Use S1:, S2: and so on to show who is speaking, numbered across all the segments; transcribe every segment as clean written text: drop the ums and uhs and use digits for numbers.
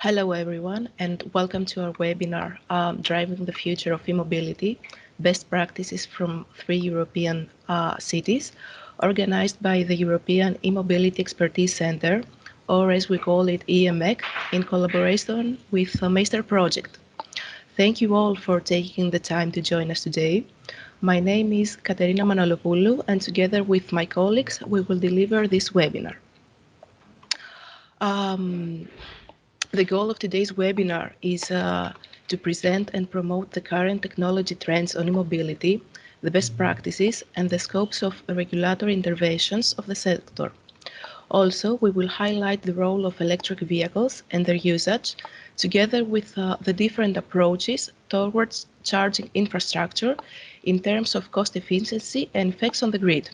S1: Hello everyone and welcome to our webinar, Driving the Future of eMobility, Best Practices from 3 European cities, organized by the European eMobility Expertise Center, or as we call it, EeMEC, in collaboration with the MEISTER project. Thank you all for taking the time to join us today. My name is Katerina Manolopoulou, and together with my colleagues, we will deliver this webinar. The goal of today's webinar is to present and promote the current technology trends on e-mobility, the best practices, and the scopes of regulatory interventions of the sector. Also, we will highlight the role of electric vehicles and their usage, together with the different approaches towards charging infrastructure in terms of cost efficiency and effects on the grid.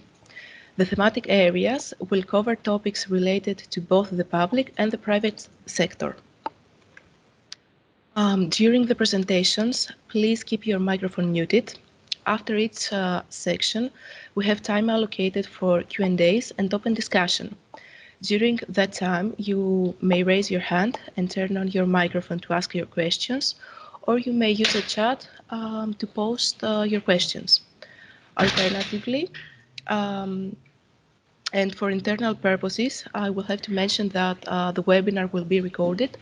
S1: The thematic areas will cover topics related to both the public and the private sector. During the presentations, please keep your microphone muted. After each section, we have time allocated for Q&As and open discussion. During that time, you may raise your hand and turn on your microphone to ask your questions, or you may use a chat to post your questions. Alternatively, and for internal purposes, I will have to mention that the webinar will be recorded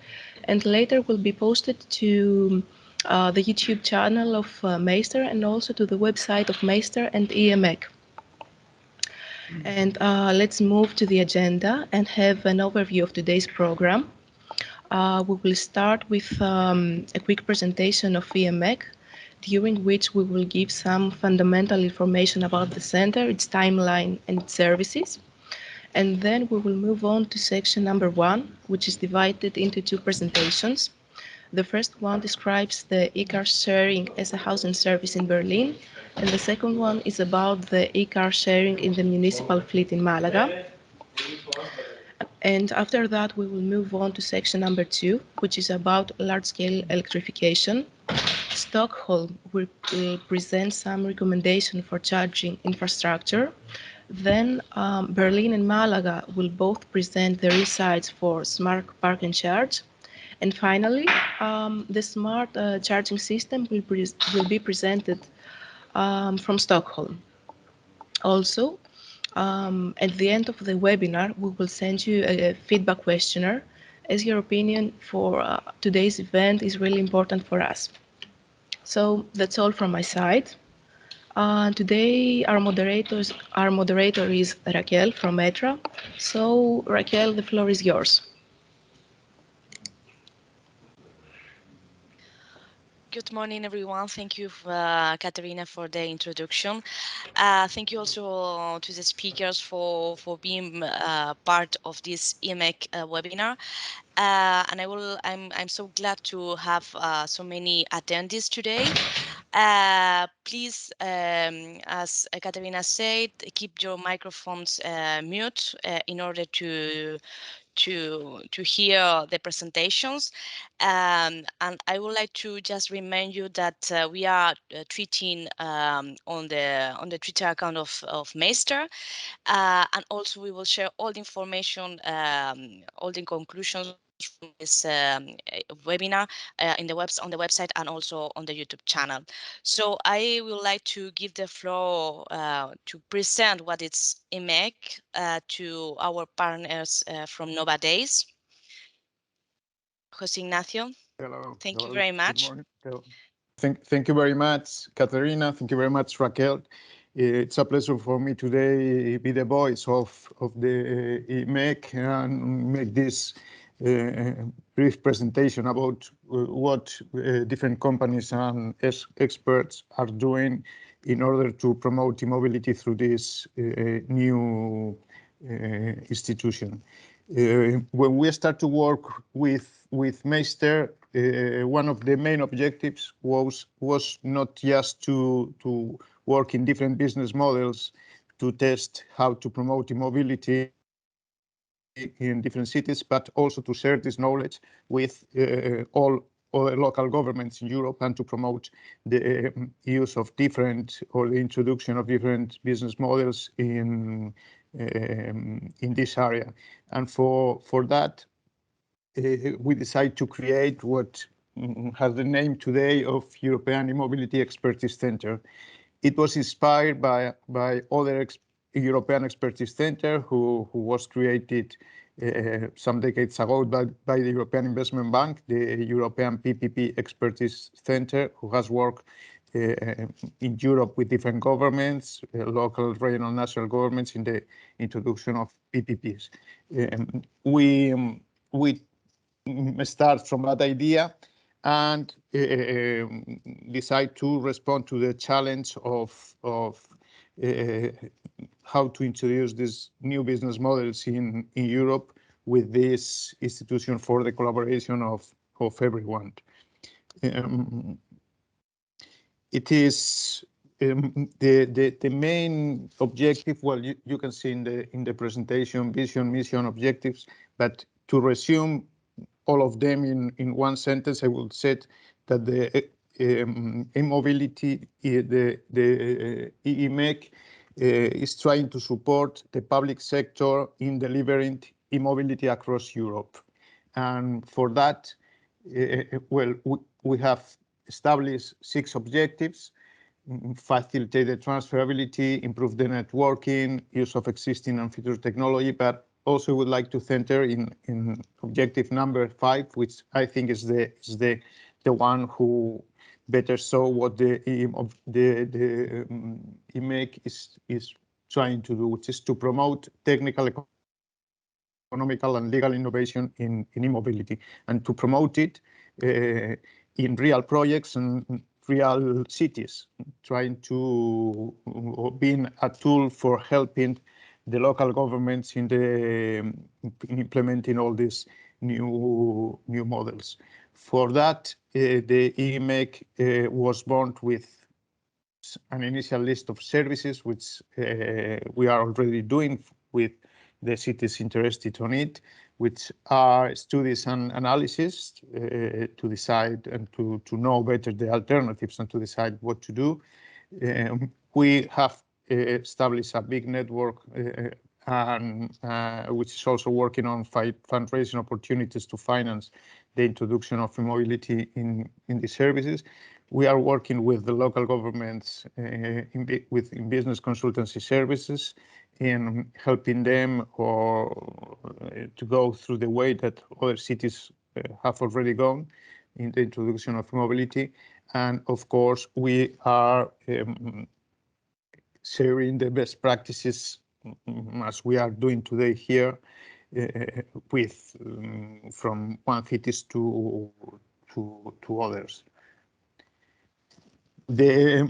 S1: and later will be posted to the YouTube channel of MEISTER and also to the website of MEISTER and EeMEC. And let's move to the agenda and have an overview of today's program. We will start with a quick presentation of EeMEC, during which we will give some fundamental information about the center, its timeline and its services. And then we will move on to section number 1, which is divided into 2 presentations. The first one describes the e-car sharing as a housing service in Berlin, and the second one is about the e-car sharing in the municipal fleet in Malaga. And after that, we will move on to section number 2, which is about large-scale electrification. Stockholm will present some recommendation for charging infrastructure. Then Berlin and Malaga will both present their insights for smart park and charge. And finally, the smart charging system will be presented from Stockholm. Also, at the end of the webinar, we will send you a feedback questionnaire, as your opinion for today's event is really important for us. So that's all from my side. Today, our moderator is Raquel from ETRA. So, Raquel, the floor is yours.
S2: Good morning, everyone. Thank you, Katerina, for the introduction. Thank you also to the speakers for being part of this EeMEC webinar. And I'm so glad to have so many attendees today. Please, as Katerina said, keep your microphones mute in order to hear the presentations. And I would like to just remind you that we are tweeting on the Twitter account of MEISTER, and also we will share all the information, all the conclusions from this webinar on the website and also on the YouTube channel. So I would like to give the floor to present what is EeMEC to our partners from Nova Days. José Ignacio.
S3: Hello.
S2: Thank you very much.
S3: Thank you very much, Katerina. Thank you very much, Raquel. It's a pleasure for me today be the voice of the EeMEC and make this brief presentation about what different companies and experts are doing in order to promote e-mobility through this new institution. When we start to work with MEISTER, one of the main objectives was not just to work in different business models to test how to promote e-mobility in different cities, but also to share this knowledge with all local governments in Europe and to promote the use of different or the introduction of different business models in this area. And for that, we decided to create what has the name today of European eMobility Expertise Center. It was inspired by other European Expertise Center who was created some decades ago by the European Investment Bank, the European PPP Expertise Center, who has worked in Europe with different governments, local, regional, national governments in the introduction of PPPs. We start from that idea and decide to respond to the challenge of how to introduce these new business models in Europe with this institution for the collaboration of everyone. It is the main objective. Well, you can see in the presentation, vision, mission, objectives. But to resume all of them in one sentence, I will say that the eMobility, the EeMEC, is trying to support the public sector in delivering eMobility across Europe. And for that, well, we have established 6 objectives: facilitate the transferability, improve the networking, use of existing and future technology, but also would like to center in objective number 5, which I think is the one who better show what the EMEC is trying to do, which is to promote technical, economical, and legal innovation in e-mobility, and to promote it in real projects and real cities, trying to being a tool for helping the local governments in implementing all these new models. For that, the EeMEC was born with an initial list of services, which we are already doing with the cities interested on it, which are studies and analysis to decide and to know better the alternatives and to decide what to do. We have established a big network which is also working on fundraising opportunities to finance the introduction of mobility in the services. We are working with the local governments in business consultancy services in helping them to go through the way that other cities have already gone in the introduction of mobility. And of course, we are sharing the best practices as we are doing today here with from one cities to others. The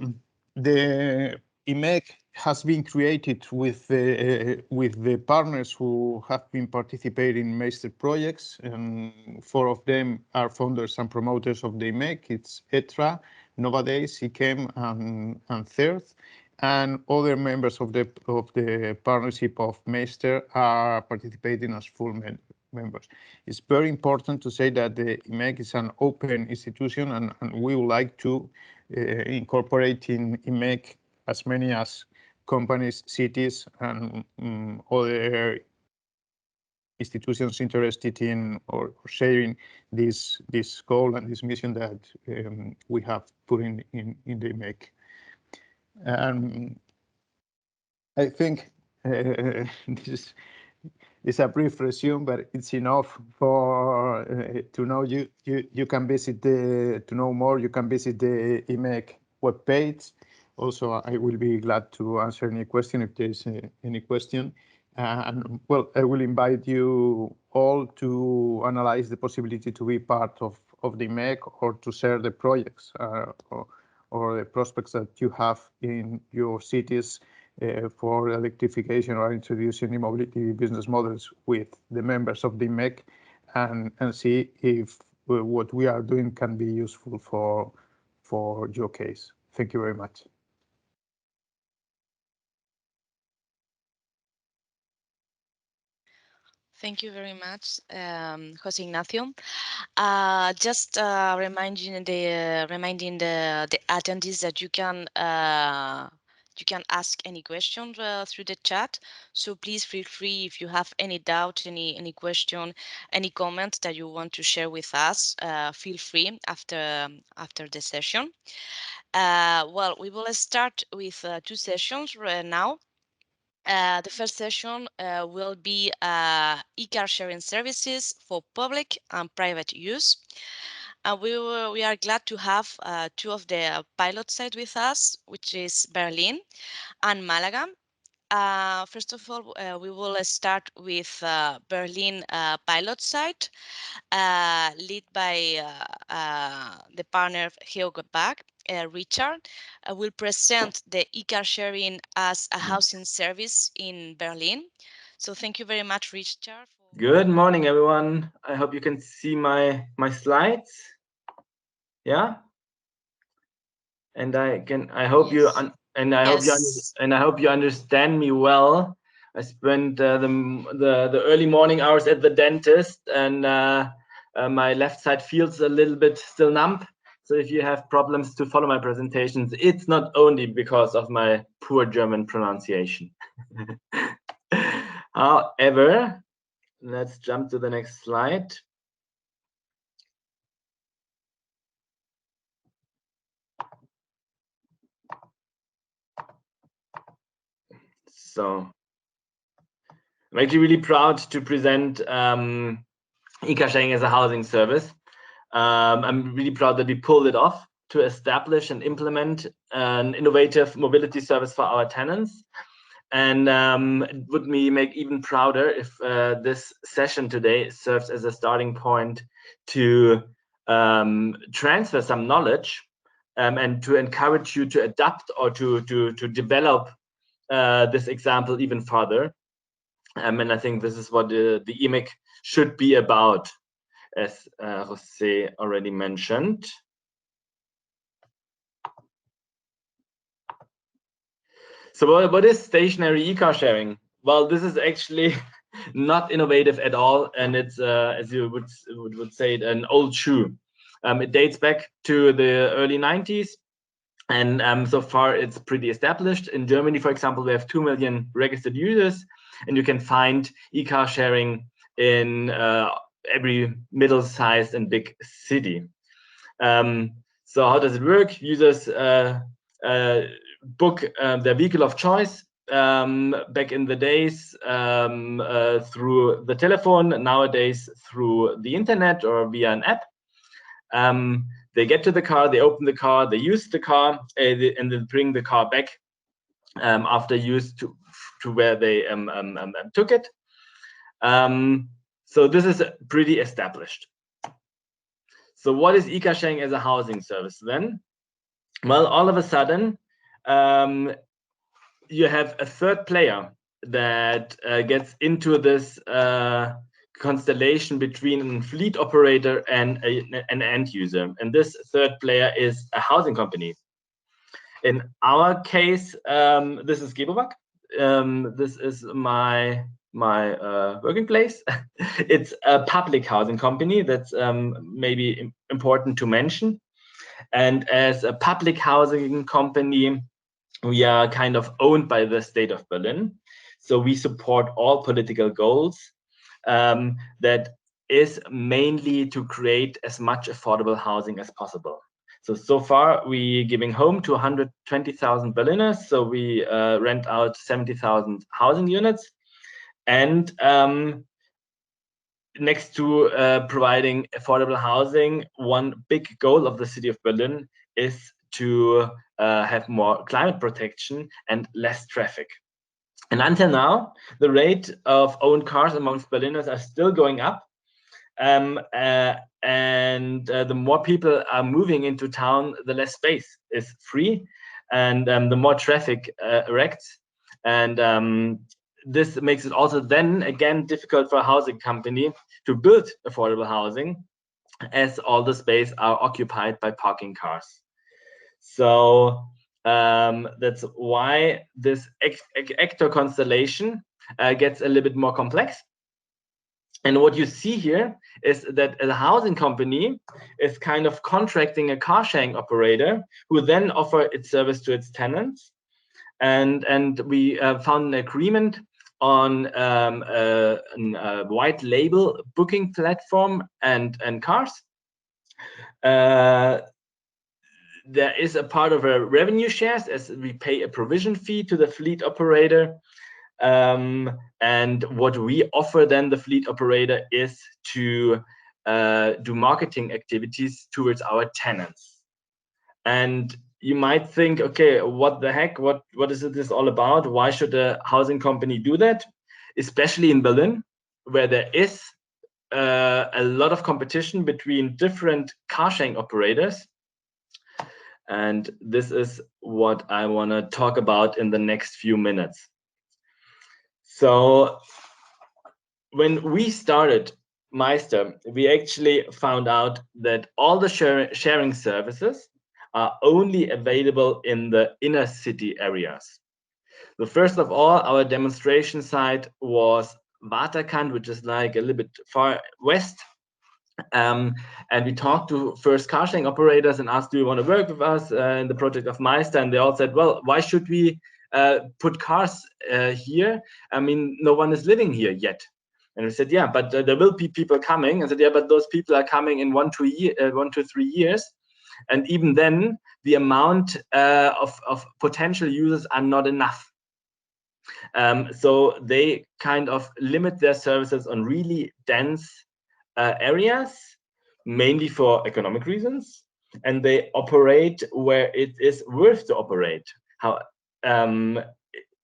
S3: EMEC has been created with the partners who have been participating in MEISTER projects, and 4 of them are founders and promoters of the EMEC. It's ETRA, Novadays, ICEM, and CERT, and other members of the partnership of MEISTER are participating as full members. It's very important to say that the EMEC is an open institution, and we would like to incorporate in EMEC as many as companies, cities, and other institutions interested in or sharing this goal and this mission that we have put in the EMEC. I think this is a brief resume, but it's enough for to know you can visit to know more. You can visit the EMEC webpage. Also, I will be glad to answer any question if there is any question. And well, I will invite you all to analyze the possibility to be part of the EMEC or to share the projects or the prospects that you have in your cities for electrification or introducing e-mobility business models with the members of the MEC and see if what we are doing can be useful for your case. Thank you very much.
S2: Thank you very much, Jose Ignacio. Just reminding the attendees that you can You can ask any questions through the chat. So please feel free if you have any doubt, any question, any comment that you want to share with us. Feel free after the session. Well, we will start with 2 sessions now. The first session will be e-car sharing services for public and private use. We are glad to have 2 of the pilot sites with us, which is Berlin and Malaga. First of all, we will start with Berlin pilot site, led by the partner Georg Bach. Richard will present the e-car sharing as a housing service in Berlin. So thank you very much, Richard.
S4: Good morning, everyone. I hope you can see my slides. Yeah. And I hope
S2: yes.
S4: I hope you understand me well. I spent the early morning hours at the dentist, and my left side feels a little bit still numb. So if you have problems to follow my presentations, it's not only because of my poor German pronunciation. However, let's jump to the next slide. So I'm actually really proud to present e-car sharing as a housing service. I'm really proud that we pulled it off to establish and implement an innovative mobility service for our tenants. And it would make even prouder if this session today serves as a starting point to transfer some knowledge and to encourage you to adapt or to develop this example even further. And I think this is what the EeMEC should be about, as Jose already mentioned. So what is stationary e-car sharing? Well, this is actually not innovative at all, and it's, as you would say, an old shoe. It dates back to the early 90s, and so far it's pretty established. In Germany, for example, we have 2 million registered users, and you can find e-car sharing in every middle-sized and big city. So how does it work? Users book their vehicle of choice back in the days through the telephone, nowadays through the internet or via an app. They get to the car, they open the car, they use the car, and then bring the car back after use to where they took it. So this is pretty established. So what is e-car sharing as a housing service then? Well, all of a sudden, you have a third player that gets into this constellation between a fleet operator and an end user. And this third player is a housing company. In our case, this is Gebobak. This is my working place. It's a public housing company. That's maybe important to mention. And as a public housing company, we are kind of owned by the state of Berlin. So we support all political goals that is mainly to create as much affordable housing as possible. So far, we're giving home to 120,000 Berliners. So we rent out 70,000 housing units. And next to providing affordable housing, one big goal of the city of Berlin is to have more climate protection and less traffic. And until now, the rate of owned cars amongst Berliners are still going up. And the more people are moving into town, the less space is free, and the more traffic erects. And this makes it also then again difficult for a housing company to build affordable housing, as all the space are occupied by parking cars. So that's why this actor constellation gets a little bit more complex. And what you see here is that a housing company is kind of contracting a car sharing operator who then offer its service to its tenants. and we found an agreement on a white label booking platform and cars. There is a part of a revenue shares, as we pay a provision fee to the fleet operator. And what we offer then the fleet operator is to do marketing activities towards our tenants. And you might think, okay, what the heck? What is this all about? Why should a housing company do that? Especially in Berlin, where there is a lot of competition between different car sharing operators. And this is what I want to talk about in the next few minutes. So when we started MEISTER, we actually found out that all the sharing services are only available in the inner city areas. So first of all, our demonstration site was Waterkant, which is like a little bit far west. And we talked to first car sharing operators and asked, do you want to work with us in the project of MEISTER? And they all said, well, why should we put cars here? I mean, no one is living here yet. And we said, yeah, but there will be people coming. And said, yeah, but those people are coming in 1 to 3 years. And even then, the amount of potential users are not enough. So they kind of limit their services on really dense areas, mainly for economic reasons, and they operate where it is worth to operate.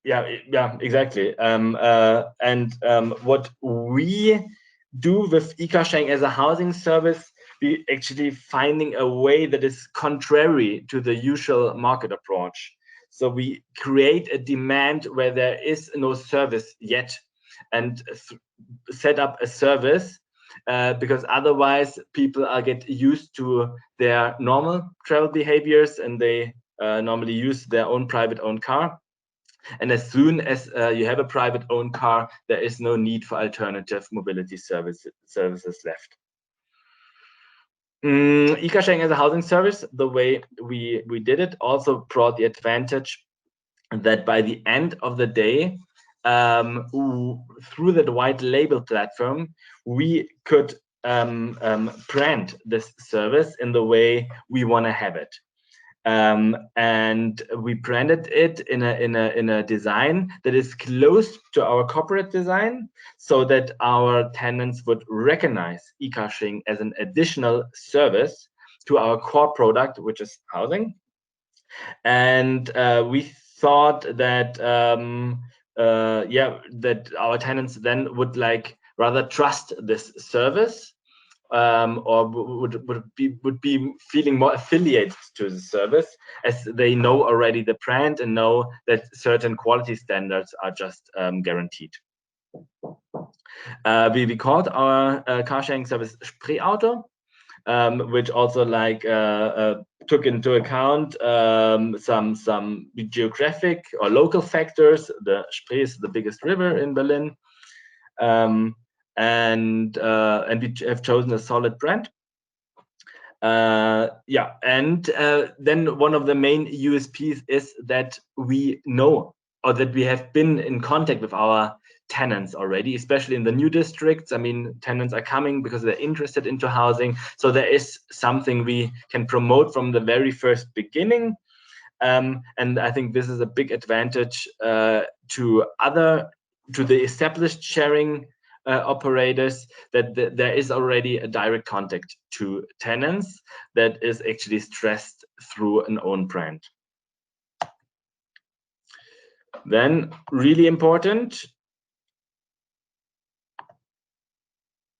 S4: Yeah, exactly. What we do with e-car sharing as a housing service, we actually finding a way that is contrary to the usual market approach. So we create a demand where there is no service yet, and set up a service because otherwise people get used to their normal travel behaviors, and they normally use their own private owned car. And as soon as you have a private owned car, there is no need for alternative mobility services left. E-car sharing as a housing service, the way we did it, also brought the advantage that by the end of the day, through that white label platform, we could brand this service in the way we want to have it. And we branded it in a design that is close to our corporate design, so that our tenants would recognize e-car sharing as an additional service to our core product, which is housing. And we thought that that our tenants then would rather trust this service, or would be feeling more affiliated to the service, as they know already the brand and know that certain quality standards are just guaranteed. We called our car sharing service Spreeauto, which also took into account some geographic or local factors. The Spree is the biggest river in Berlin. And we have chosen a solid brand. Then one of the main USPs is that we know, or that we have been in contact with our tenants already, especially in the new districts. I mean, tenants are coming because they're interested into housing. So there is something we can promote from the very first beginning. And I think this is a big advantage to the established sharing operators, that there is already a direct contact to tenants that is actually stressed through an own brand. Then, really important,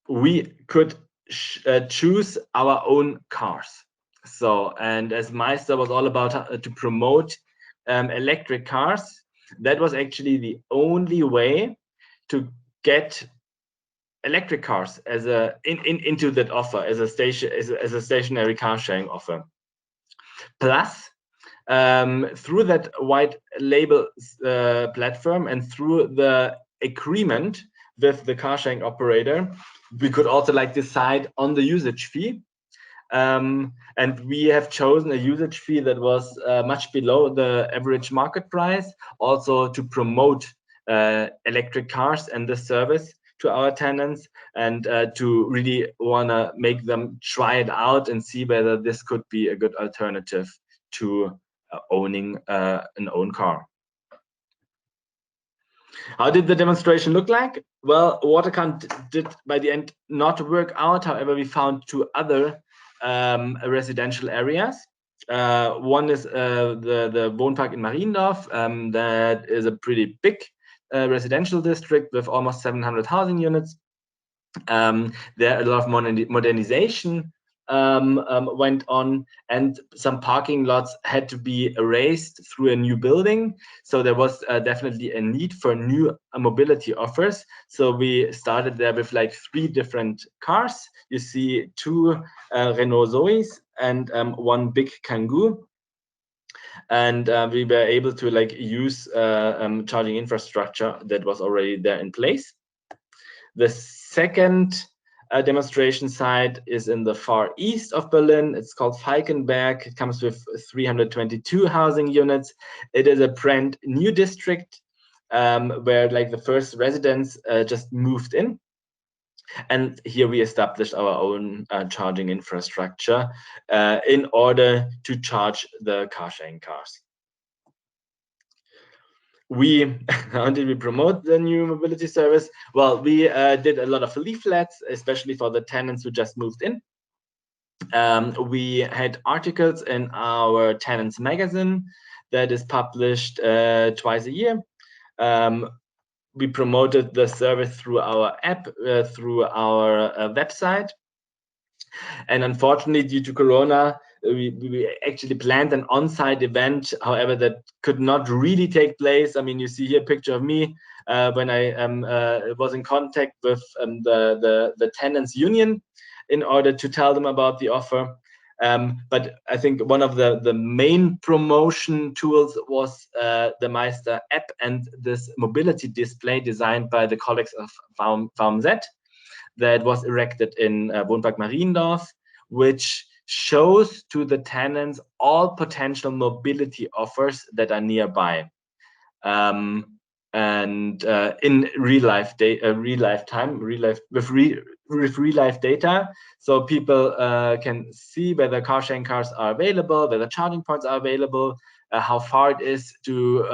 S4: we could choose our own cars. So, and as MEISTER was all about to promote electric cars, that was actually the only way to get electric cars as into that offer, as a stationary car sharing offer. Plus, through that white label platform and through the agreement with the car sharing operator, we could also decide on the usage fee. And we have chosen a usage fee that was much below the average market price, also to promote electric cars and this service to our tenants, and to really want to make them try it out and see whether this could be a good alternative to owning an own car. How did the demonstration look like? Well, Waterkant did by the end not work out. However, we found two other residential areas. One is the Wohnpark in Mariendorf. That is a pretty big residential district with almost 700 housing units. There a lot of modernization went on, and some parking lots had to be erased through a new building. So there was definitely a need for new mobility offers. So we started there with like 3 different cars. You see 2 Renault Zoes and 1 big Kangoo. And we were able to like use charging infrastructure that was already there in place. The second demonstration site is in the far east of Berlin. It's called Falkenberg. It comes with 322 housing units. It is a brand new district where like the first residents just moved in. And here we established our own charging infrastructure in order to charge the car sharing cars. How did we promote the new mobility service? Well, we did a lot of leaflets, especially for the tenants who just moved in. We had articles in our tenants magazine that is published twice a year. We promoted the service through our app, through our website. And unfortunately, due to Corona, we actually planned an on-site event. However, that could not really take place. I mean, you see here a picture of me when I was in contact with the tenants union in order to tell them about the offer. But I think one of the main promotion tools was the MEISTER app and this mobility display designed by the colleagues of VMZ that was erected in Wohnpark Mariendorf, which shows to the tenants all potential mobility offers that are nearby, and in real life data, with real life data, so people can see whether car sharing cars are available, whether charging points are available, how far it is to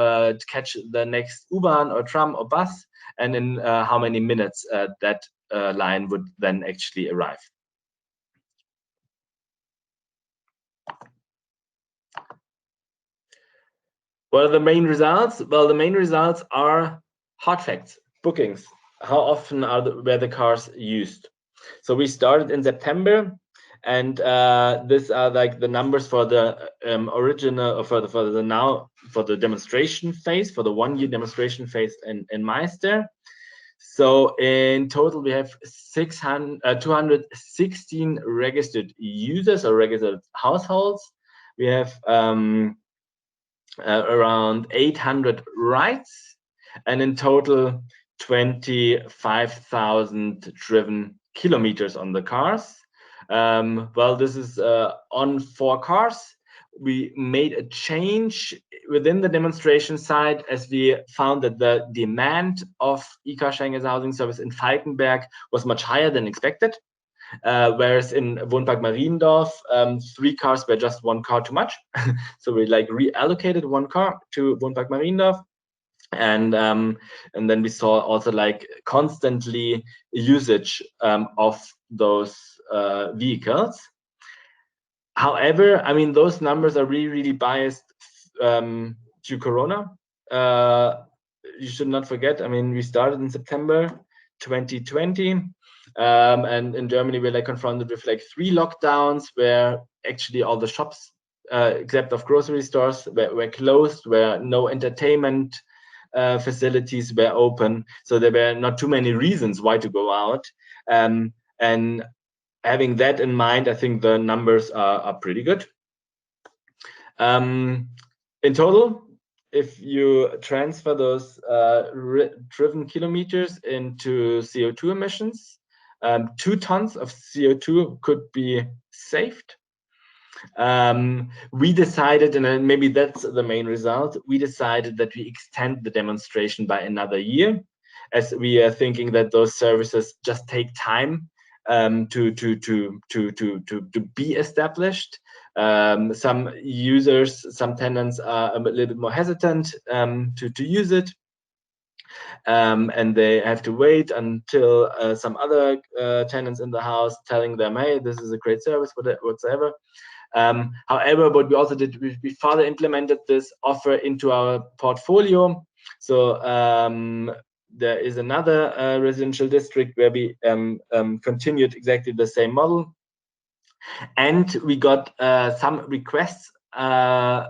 S4: catch the next U-Bahn or tram or bus, and in how many minutes that line would then actually arrive. What are the main results? Well, the main results are hard facts, bookings. How often were the cars used? So we started in September, and these are like the numbers for the original, for the demonstration phase, for the 1-year demonstration phase in MEISTER. So in total, we have 216 registered users or registered households. We have around 800 rides, and in total 25,000 driven kilometers on the cars. Well, this is on 4 cars. We made a change within the demonstration site as we found that the demand of e-car sharing as a housing service in Falkenberg was much higher than expected. Whereas in Wohnpark Mariendorf, 3 cars were just 1 car too much. So we like reallocated 1 car to Wohnpark Mariendorf. And then we saw also like constantly usage of those vehicles. However, I mean, those numbers are really biased to Corona. You should not forget, I mean, we started in September 2020. And in Germany, we're like confronted with like 3 lockdowns where actually all the shops, except of grocery stores, were closed, where no entertainment facilities were open. So there were not too many reasons why to go out. And having that in mind, I think the numbers are pretty good. In total, if you transfer those driven kilometers into CO2 emissions, 2 tons of CO2 could be saved. We decided, and maybe that's the main result, we decided that we extend the demonstration by another year, as we are thinking that those services just take time to be established. Some users, some tenants are a little bit more hesitant to use it. And they have to wait until some other tenants in the house telling them, hey, this is a great service, whatsoever. However, what we also did, we further implemented this offer into our portfolio. So there is another residential district where we continued exactly the same model. And we got some requests by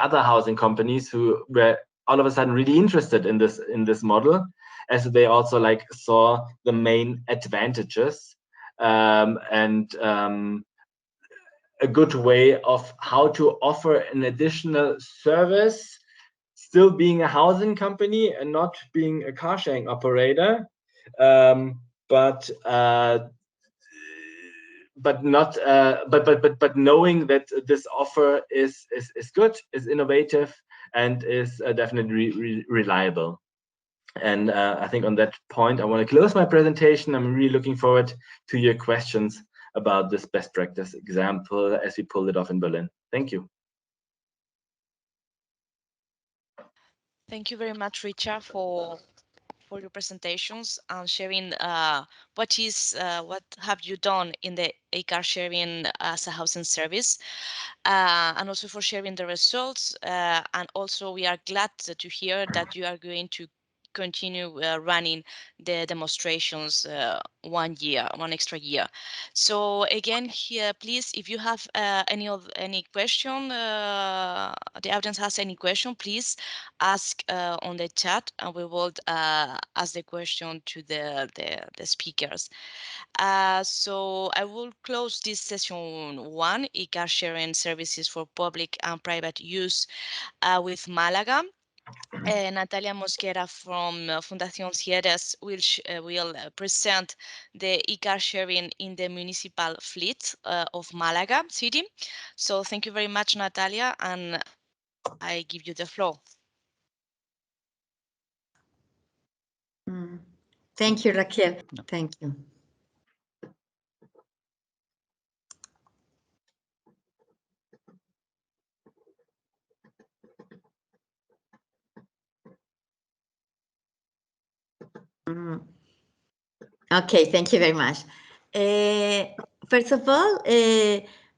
S4: other housing companies who were all of a sudden really interested in this model, as they also like saw the main advantages and a good way of how to offer an additional service, still being a housing company and not being a car sharing operator, but knowing that this offer is good, is innovative, and is definitely reliable. And I think on that point, I want to close my presentation. I'm really looking forward to your questions about this best practice example as we pulled it off in Berlin. Thank you.
S2: Thank you very much, Richard, for your presentations and sharing what have you done in the car sharing as a housing service, and also for sharing the results. And also we are glad to hear that you are going to continue running the demonstrations one extra year. So again, here, please, if you have any question, the audience has any question, please ask on the chat, and we will ask the question to the speakers. So I will close this session 1, e-car sharing services for public and private use, with Malaga. Natalia Mosquera from Fundación Cieres will present the e-car sharing in the municipal fleet of Malaga city. So thank you very much, Natalia, and I give you the floor.
S5: Thank you, Raquel. Thank you. Okay, thank you very much. First of all,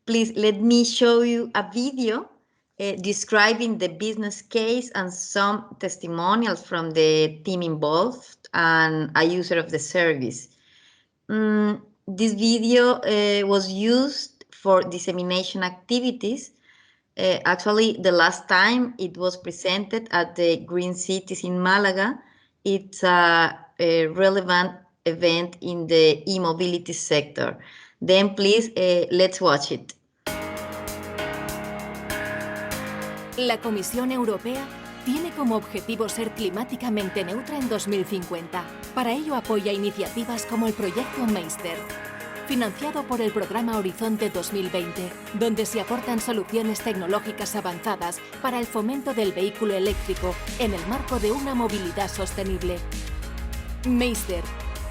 S5: please let me show you a video describing the business case and some testimonials from the team involved and a user of the service. This video was used for dissemination activities. Actually, the last time it was presented at the Green Cities in Malaga, it's a relevant event in the e-mobility sector. Then please, let's watch it.
S6: La Comisión Europea tiene como objetivo ser climáticamente neutra en 2050. Para ello apoya iniciativas como el proyecto MEISTER, financiado por el programa Horizonte 2020, donde se aportan soluciones tecnológicas avanzadas para el fomento del vehículo eléctrico en el marco de una movilidad sostenible. MEISTER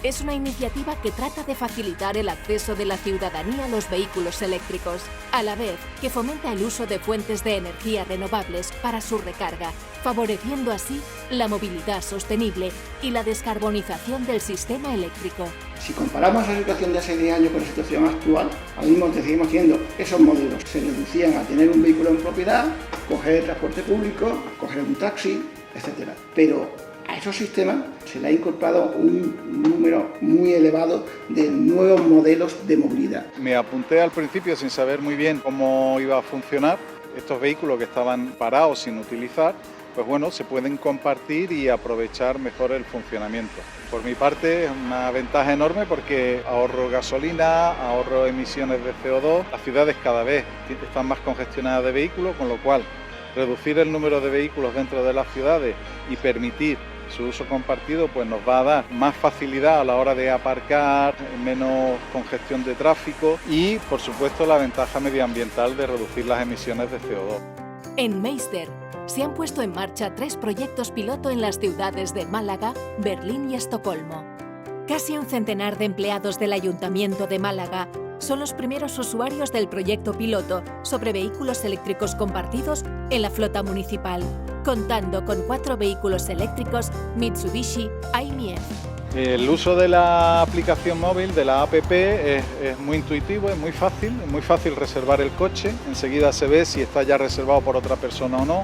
S6: es una iniciativa que trata de facilitar el acceso de la ciudadanía a los vehículos eléctricos, a la vez que fomenta el uso de fuentes de energía renovables para su recarga, favoreciendo así la movilidad sostenible y la descarbonización del sistema eléctrico.
S7: Si comparamos la situación de hace 10 años con la situación actual, ahora mismo seguimos haciendo esos modelos. Se reducían a tener un vehículo en propiedad, coger el transporte público, coger un taxi, etc. Pero a esos sistemas se le ha incorporado un número muy elevado de nuevos modelos de movilidad.
S8: Me apunté al principio sin saber muy bien cómo iba a funcionar. Estos vehículos que estaban parados sin utilizar, pues bueno, se pueden compartir y aprovechar mejor el funcionamiento. Por mi parte es una ventaja enorme porque ahorro gasolina, ahorro emisiones de CO2. Las ciudades cada vez están más congestionadas de vehículos, con lo cual reducir el número de vehículos dentro de las ciudades y permitir Su uso compartido pues nos va a dar más facilidad a la hora de aparcar, menos congestión de tráfico y, por supuesto, la ventaja medioambiental de reducir las emisiones de CO2.
S6: En MEISTER se han puesto en marcha 3 proyectos piloto en las ciudades de Málaga, Berlín y Estocolmo. Casi un centenar de empleados del Ayuntamiento de Málaga son los primeros usuarios del proyecto piloto sobre vehículos eléctricos compartidos en la flota municipal, contando con 4 vehículos eléctricos Mitsubishi eMEC.
S8: El uso de la aplicación móvil, de la APP, es muy intuitivo, es muy fácil reservar el coche. Enseguida se ve si está ya reservado por otra persona o no.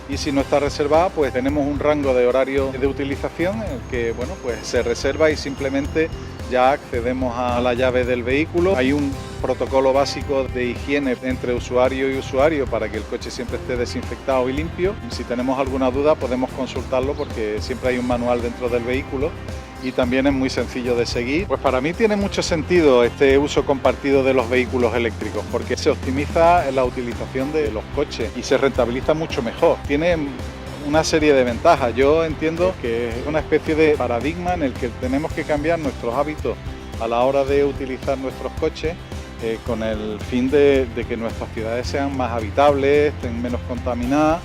S8: Y si no está reservada, pues tenemos un rango de horario de utilización en el que pues se reserva y simplemente ya accedemos a la llave del vehículo. Hay un protocolo básico de higiene entre usuario y usuario para que el coche siempre esté desinfectado y limpio. Si tenemos alguna duda podemos consultarlo porque siempre hay un manual dentro del vehículo y también es muy sencillo de seguir. Pues para mí tiene mucho sentido este uso compartido de los vehículos eléctricos porque se optimiza la utilización de los coches y se rentabiliza mucho mejor. Tiene una serie de ventajas. Yo entiendo que es una especie de paradigma en el que tenemos que cambiar nuestros hábitos a la hora de utilizar nuestros coches con el fin de que nuestras ciudades sean más habitables, estén menos contaminadas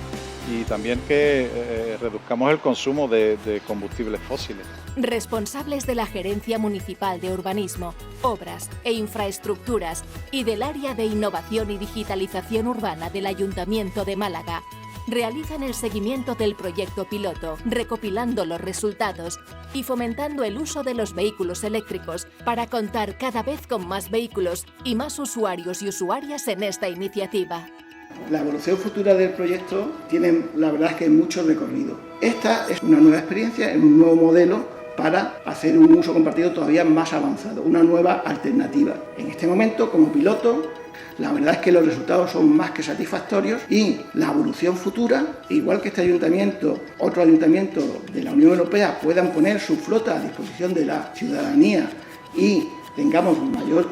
S8: y también que reduzcamos el consumo de combustibles fósiles.
S6: Responsables de la Gerencia Municipal de Urbanismo, Obras e Infraestructuras y del Área de Innovación y Digitalización Urbana del Ayuntamiento de Málaga realizan el seguimiento del proyecto piloto, recopilando los resultados y fomentando el uso de los vehículos eléctricos para contar cada vez con más vehículos y más usuarios y usuarias en esta iniciativa.
S7: La evolución futura del proyecto tiene, la verdad es que mucho recorrido. Esta es una nueva experiencia, es un nuevo modelo para hacer un uso compartido todavía más avanzado, una nueva alternativa. En este momento, como piloto, la verdad es que los resultados son más que satisfactorios y la evolución futura, igual que este ayuntamiento, otros ayuntamientos de la Unión Europea puedan poner su flota a disposición de la ciudadanía y tengamos mayores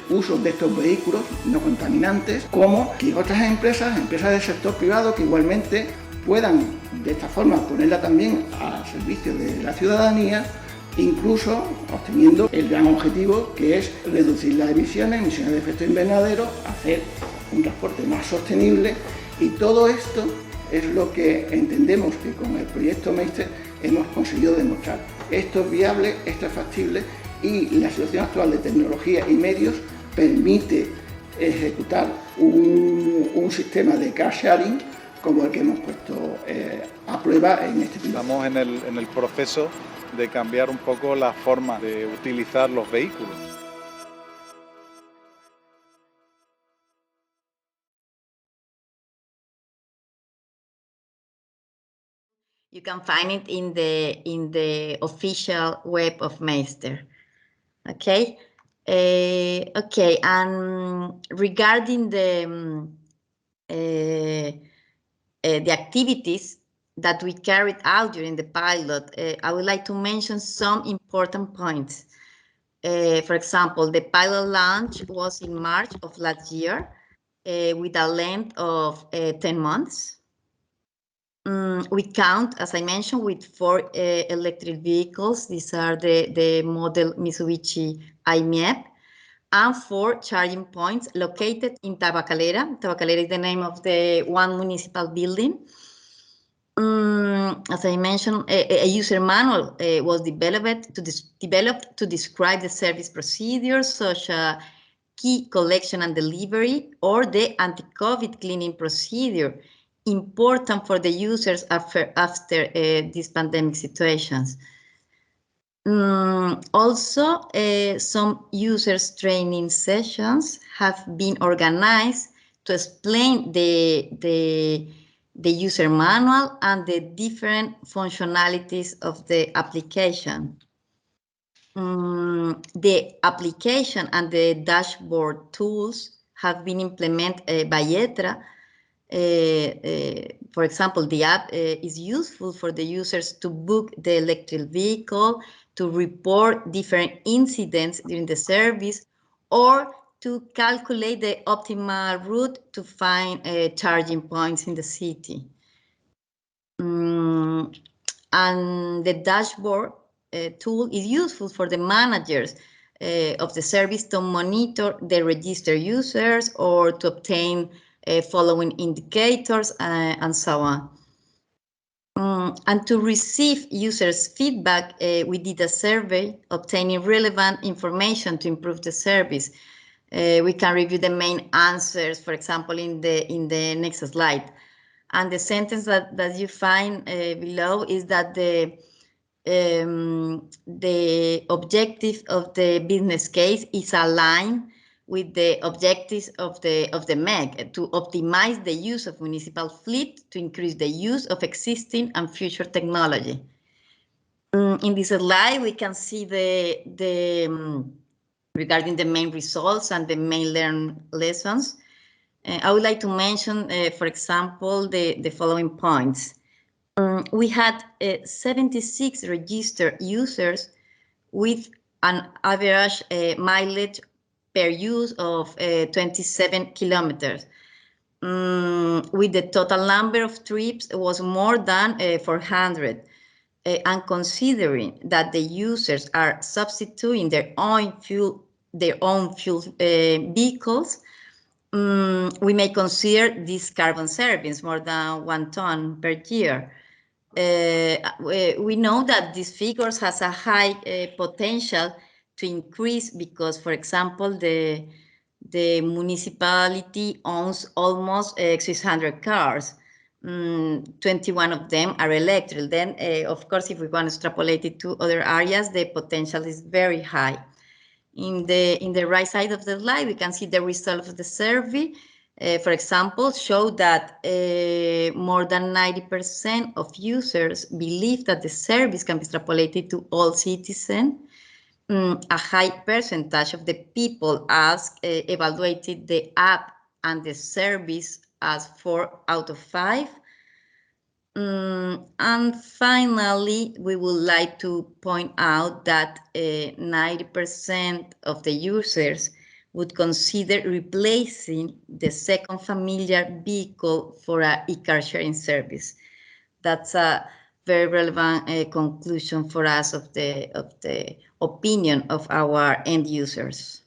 S7: usos de estos vehículos no contaminantes, como que otras empresas del sector privado que igualmente puedan de esta forma ponerla también al servicio de la ciudadanía, incluso obteniendo el gran objetivo que es reducir las emisiones de efecto invernadero, hacer un transporte más sostenible y todo esto es lo que entendemos que con el proyecto MEISTER hemos conseguido demostrar. Esto es viable, esto es factible y la situación actual de tecnología y medios permite ejecutar un sistema de car sharing como el que hemos puesto a prueba en este piloto.
S8: Estamos en el proceso de cambiar un poco la forma de utilizar los vehículos.
S5: You can find it in the official web of MEISTER. Okay. Okay. And regarding the activities that we carried out during the pilot, I would like to mention some important points. For example, the pilot launch was in March of last year with a length of 10 months. We count, as I mentioned, with 4 electric vehicles. These are the model Mitsubishi eMEC, and 4 charging points located in Tabacalera. Tabacalera is the name of the one municipal building. As I mentioned, a user manual was developed to describe the service procedures, such as key collection and delivery, or the anti-COVID cleaning procedure, important for the users after these pandemic situations. Also, some users training sessions have been organized to explain the user manual and the different functionalities of the application. The application and the dashboard tools have been implemented by ETRA. For example, the app is useful for the users to book the electric vehicle, to report different incidents during the service, or to calculate the optimal route to find charging points in the city. And the dashboard tool is useful for the managers of the service to monitor the registered users or to obtain following indicators and so on. And to receive users' feedback, we did a survey obtaining relevant information to improve the service. We can review the main answers, for example, in the next slide. And the sentence that you find below is that the objective of the business case is aligned with the objectives of the MEC to optimize the use of municipal fleet to increase the use of existing and future technology. In this slide, we can see regarding the main results and the main learned lessons. I would like to mention, for example, the following points. We had 76 registered users with an average mileage per use of 27 kilometers. With the total number of trips was more than 400. And considering that the users are substituting their own fuel vehicles, we may consider these carbon savings more than 1 ton per year. We know that these figures has a high potential to increase because, for example, the municipality owns almost 600 cars. 21 of them are electric. Then, of course, if we want to extrapolate it to other areas, the potential is very high. In the right side of the slide, we can see the results of the survey. For example, show that more than 90% of users believe that the service can be extrapolated to all citizens. A high percentage of the people asked evaluated the app and the service as 4 out of 5. And finally, we would like to point out that 90% of the users would consider replacing the second familiar vehicle for an e-car sharing service. That's a very relevant conclusion for us of the opinion of our end users.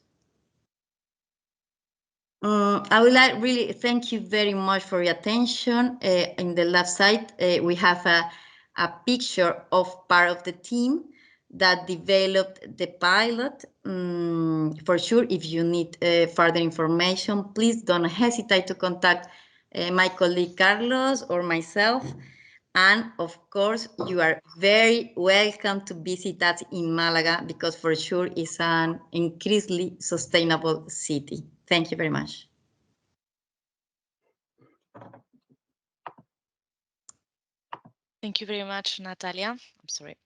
S5: I would like really thank you very much for your attention. In the left side, we have a picture of part of the team that developed the pilot. For sure, if you need further information, please don't hesitate to contact my colleague Carlos or myself. And of course, you are very welcome to visit us in Malaga because for sure it's an increasingly sustainable city. Thank you very much.
S2: Thank you very much, Natalia. I'm sorry.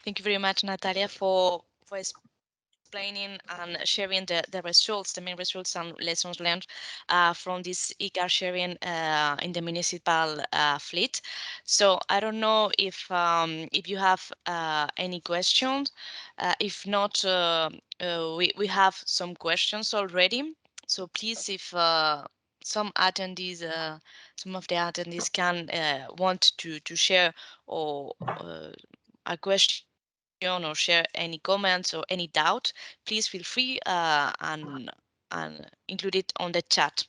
S2: Thank you very much, Natalia, for explaining and sharing the results, the main results and lessons learned from this e-car sharing in the municipal fleet. So I don't know if you have any questions. If not, we have some questions already. So please, if some attendees, some of the attendees can want to share or a question or share any comments or any doubt, please feel free and include it on the chat.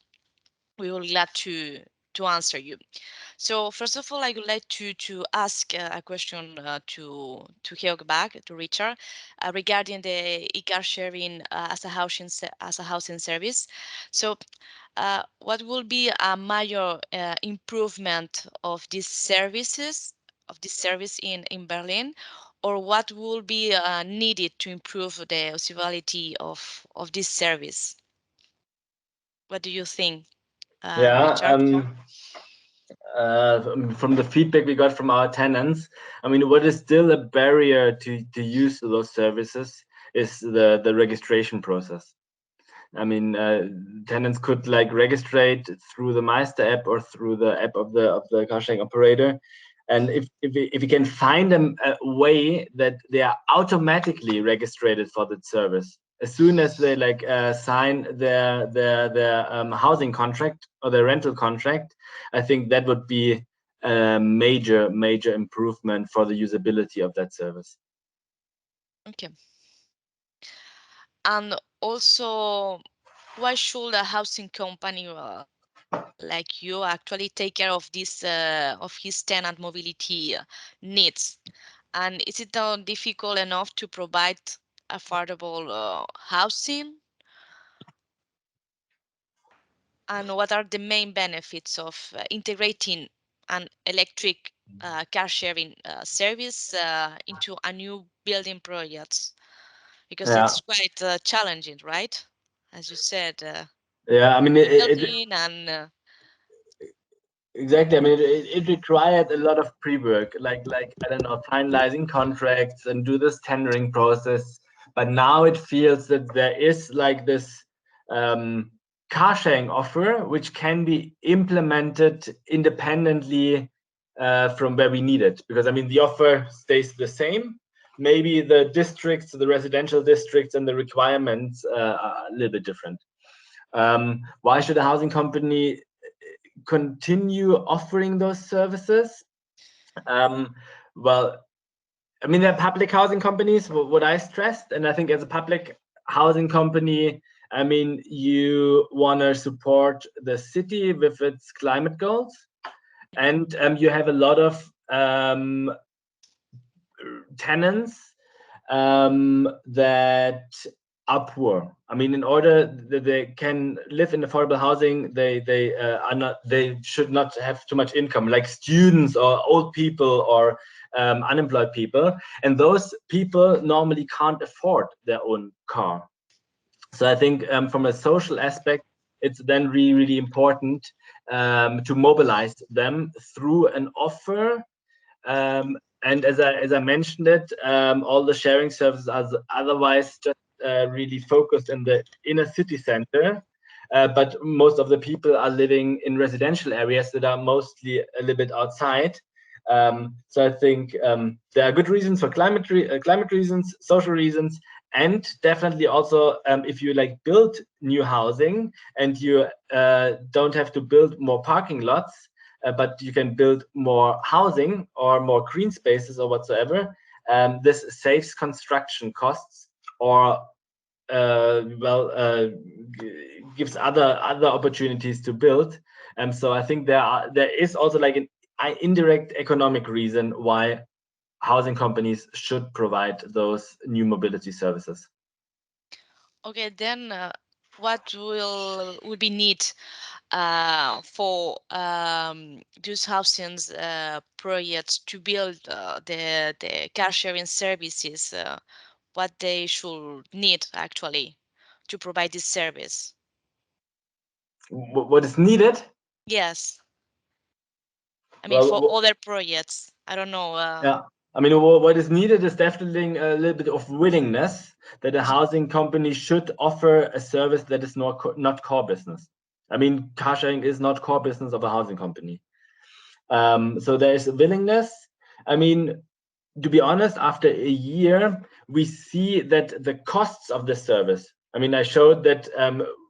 S2: We will be glad to answer you. So first of all, I would like to ask a question to Georg back to Richard regarding the e-car sharing as a housing service. So what will be a major improvement of these services in Berlin, or what will be needed to improve the usability of this service? What do you think, Richard?
S4: From the feedback we got from our tenants, I mean, what is still a barrier to use those services is the registration process. I mean, tenants could like registrate through the MEISTER app or through the app of the car sharing operator. And if we can find a way that they are automatically registered for that service, as soon as they like sign their housing contract or their rental contract, I think that would be major improvement for the usability of that service.
S2: Okay. And also, why should a housing company like you actually take care of this of his tenant mobility needs? And is it difficult enough to provide affordable housing? And what are the main benefits of integrating an electric car sharing service into a new building projects? Because
S4: Yeah,
S2: it's quite challenging, right? As you said,
S4: yeah. I mean,
S2: building and
S4: exactly. I mean, it required a lot of pre-work, like I don't know, finalizing contracts and do this tendering process. But now it feels that there is like this car sharing offer, which can be implemented independently from where we need it. Because I mean, the offer stays the same. Maybe the districts, the residential districts, and the requirements are a little bit different. Why should a housing company continue offering those services? Well, I mean, they're public housing companies, what I stressed. And I think as a public housing company, I mean, you want to support the city with its climate goals. And you have a lot of tenants that are poor. I mean, in order that they can live in affordable housing, they should not have too much income, like students or old people or unemployed people, and those people normally can't afford their own car. So I think from a social aspect, it's then really important to mobilize them through an offer. And as I mentioned it, all the sharing services are otherwise just really focused in the inner city center. But most of the people are living in residential areas that are mostly a little bit outside. So I think there are good reasons for climate reasons, social reasons, and definitely also if you like build new housing and you don't have to build more parking lots, but you can build more housing or more green spaces or whatsoever. This saves construction costs or gives other opportunities to build. So I think there is also like an indirect economic reason why housing companies should provide those new mobility services.
S2: okay, then what will be need for those housing projects to build the car sharing services? What they should need actually to provide this service?
S4: What is needed?
S2: Yes, I mean for
S4: Well,
S2: other projects. I don't know.
S4: yeah. I mean, what is needed is definitely a little bit of willingness that a housing company should offer a service that is not core business. I mean, car sharing is not core business of a housing company. So there is a willingness. I mean, to be honest, after a year, we see that the costs of the service. I mean, I showed that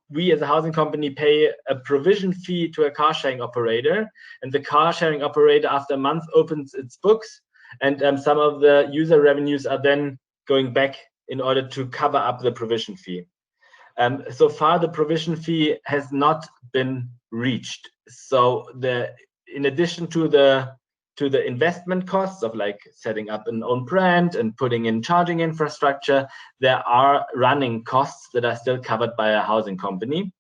S4: we as a housing company pay a provision fee to a car sharing operator, and the car sharing operator after a month opens its books, and some of the user revenues are then going back in order to cover up the provision fee. So far, the provision fee has not been reached. So in addition to the investment costs of like setting up an own brand and putting in charging infrastructure, there are running costs that are still covered by a housing company.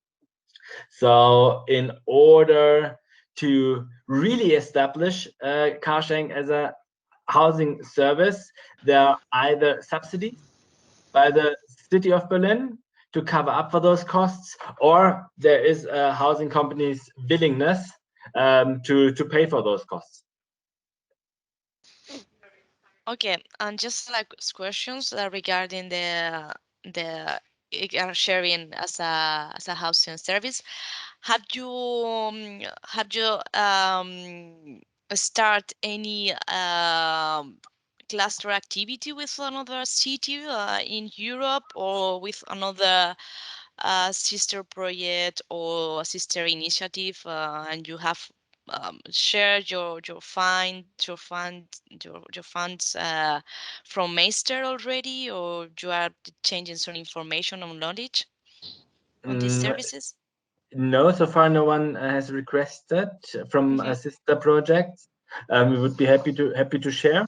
S4: So in order to really establish car sharing as a housing service, there are either subsidies by the city of Berlin to cover up for those costs, or there is a housing company's willingness to pay for those costs.
S2: Okay, and just like questions regarding the sharing as a housing service. Have you start any cluster activity with another city in Europe or with another sister project or sister initiative, and you have share your funds from MEISTER already, or you are changing some information or knowledge on these services?
S4: No, so far no one has requested from a sister project. We would be happy to share.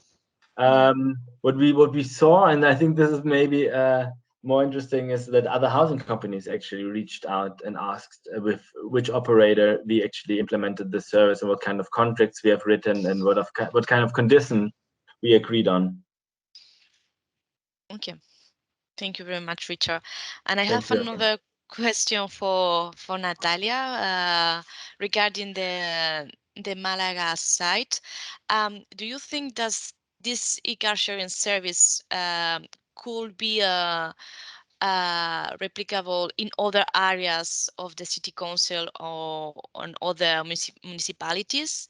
S4: What we saw, and I think this is maybe more interesting, is that other housing companies actually reached out and asked with which operator we actually implemented the service and what kind of contracts we have written and what kind of condition we agreed on.
S2: Okay, thank you very much, Richard. And I
S4: Thank
S2: have
S4: you.
S2: another question for Natalia regarding the Malaga site. Do you think that this e-car sharing service could be replicable in other areas of the city council or on other municipalities?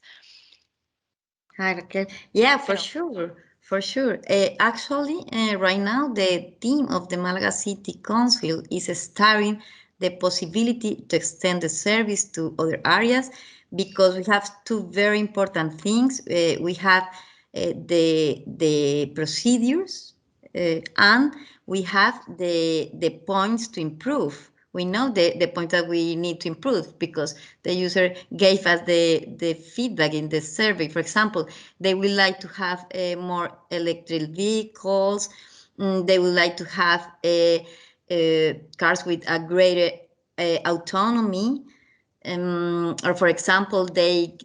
S5: Hi, Raquel. Yeah, for
S2: Hello.
S5: sure, for sure. Actually, right now, the team of the Malaga City Council is studying the possibility to extend the service to other areas because we have two very important things. We have the procedures and we have the points to improve. We know the point that we need to improve because the user gave us the feedback in the survey. For example, they would like to have more electric vehicles. They would like to have cars with a greater autonomy. Or for example, they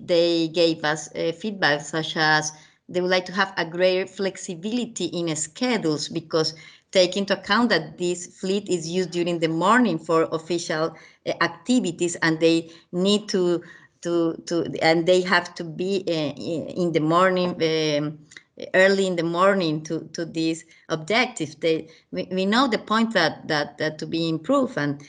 S5: gave us feedback such as they would like to have a greater flexibility in schedules because take into account that this fleet is used during the morning for official activities and they need to and they have to be in the morning early in the morning to these objectives. We know the point that to be improved. And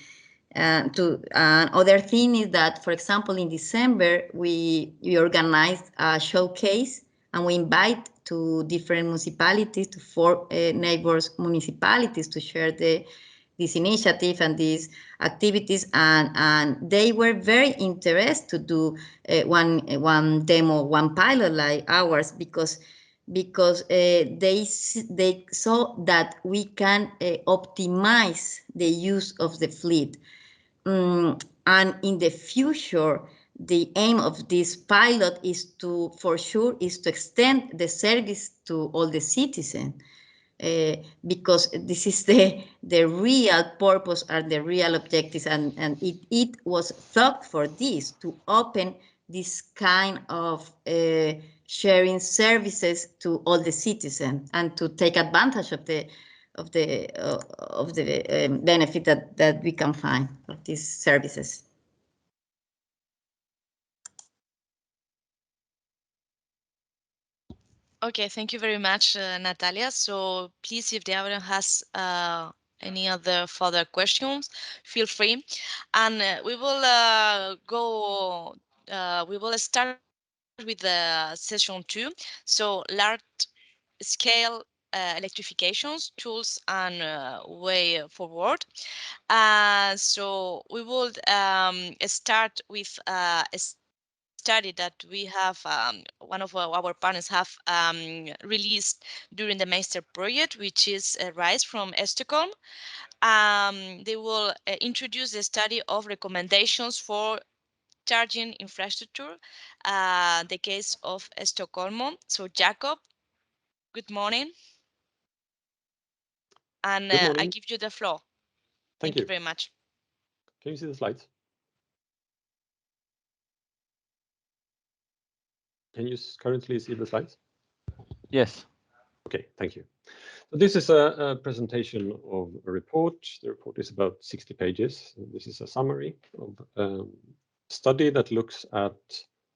S5: other thing is that, for example, in December, we organized a showcase and we invite to different municipalities, to 4 neighbors municipalities to share this initiative and these activities. And they were very interested to do one demo, one pilot like ours because they saw that we can optimize the use of the fleet. And in the future, the aim of this pilot is to extend the service to all the citizens. Because this is the real purpose and the real objectives, and it was thought for this to open this kind of sharing services to all the citizens and to take advantage of the benefit that we can find of these services.
S2: Okay, thank you very much, Natalia. So please, if the audience has any other further questions, feel free. And we will start with the session 2. So large scale electrifications, tools and way forward. So we will start with a study that we have, one of our partners have released during the MEISTER project, which is RISE from Stockholm. They will introduce the study of recommendations for charging infrastructure, the case of Stockholm. So Jacob, good morning. And
S9: Good morning.
S2: I give you the floor. Thank you very much.
S9: Can you see the slides? Can you currently see the slides?
S10: Yes.
S9: Okay, thank you. So this is a presentation of a report. The report is about 60 pages. This is a summary of a study that looks at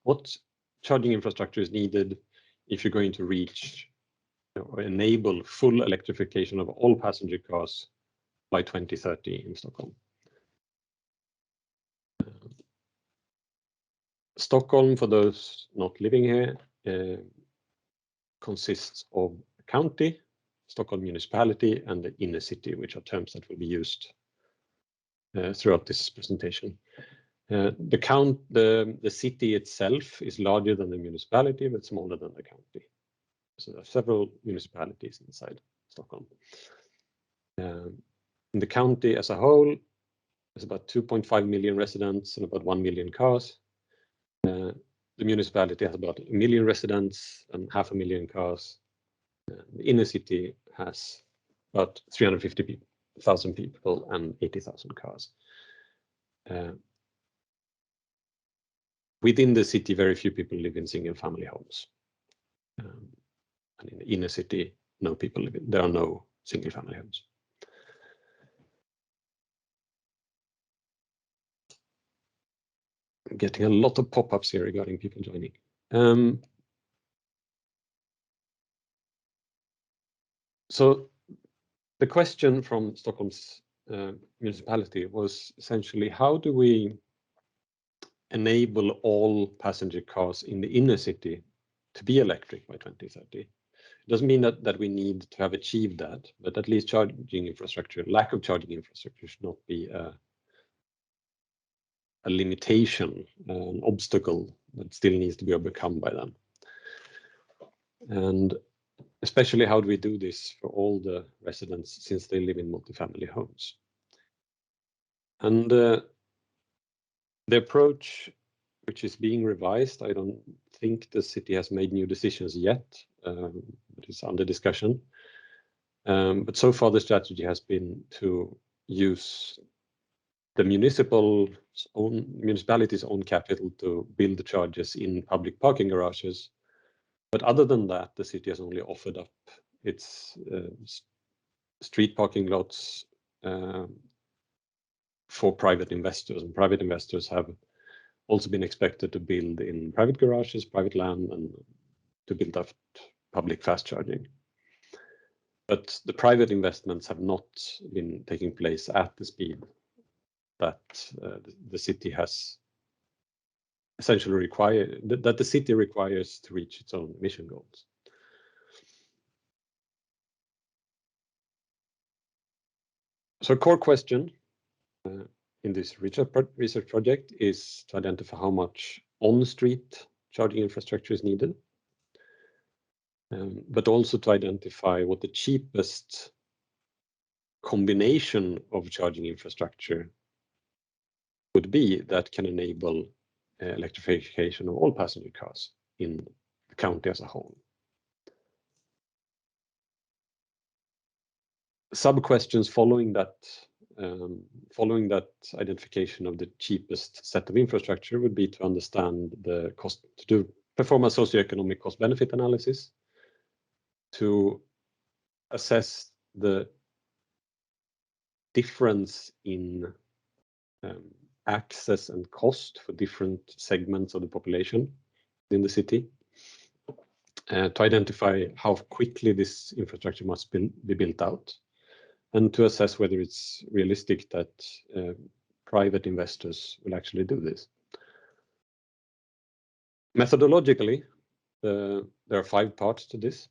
S9: what charging infrastructure is needed if you're going to reach or enable full electrification of all passenger cars by 2030 in Stockholm. Stockholm, for those not living here, consists of a county, Stockholm municipality, and the inner city, which are terms that will be used throughout this presentation. The city itself is larger than the municipality, but smaller than the county. So there are several municipalities inside Stockholm. In the county as a whole, there's about 2.5 million residents and about 1 million cars. The municipality has about 1 million residents and 500,000 cars. The inner city has about 350,000 people and 80,000 cars. Within the city, very few people live in single-family homes. And in the inner city, no people live in. There are no single-family homes. I'm getting a lot of pop-ups here regarding people joining. So the question from Stockholm's municipality was essentially, how do we enable all passenger cars in the inner city to be electric by 2030? It doesn't mean that we need to have achieved that, but at least charging infrastructure, lack of charging infrastructure should not be a limitation, an obstacle that still needs to be overcome by them. And especially, how do we do this for all the residents since they live in multifamily homes? And the approach, which is being revised, I don't think the city has made new decisions yet. It is under discussion. But so far, the strategy has been to use the municipality's own capital to build the chargers in public parking garages. But other than that, the city has only offered up its street parking lots for private investors. And private investors have also been expected to build in private garages, private land, and to build up public fast charging. But the private investments have not been taking place at the speed that the city has essentially required, that the city requires to reach its own emission goals. So a core question in this research project is to identify how much on-street charging infrastructure is needed, but also to identify what the cheapest combination of charging infrastructure would be that can enable electrification of all passenger cars in the county as a whole. Sub-questions following that identification of the cheapest set of infrastructure would be to understand the cost, to perform a socioeconomic cost-benefit analysis, to assess the difference in access and cost for different segments of the population in the city, to identify how quickly this infrastructure must be built out, and to assess whether it's realistic that private investors will actually do this. Methodologically, there are 5 parts to this.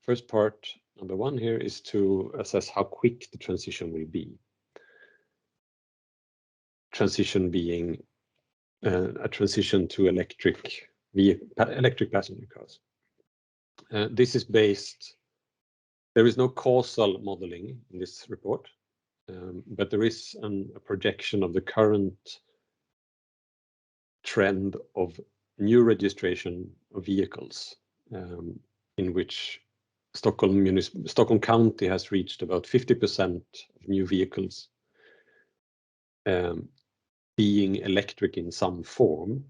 S9: First part, number 1 here, is to assess how quick the transition will be. Transition being a transition to electric passenger cars. This is based. There is no causal modeling in this report, but there is a projection of the current trend of new registration of vehicles, in which Stockholm County has reached about 50% of new vehicles being electric in some form,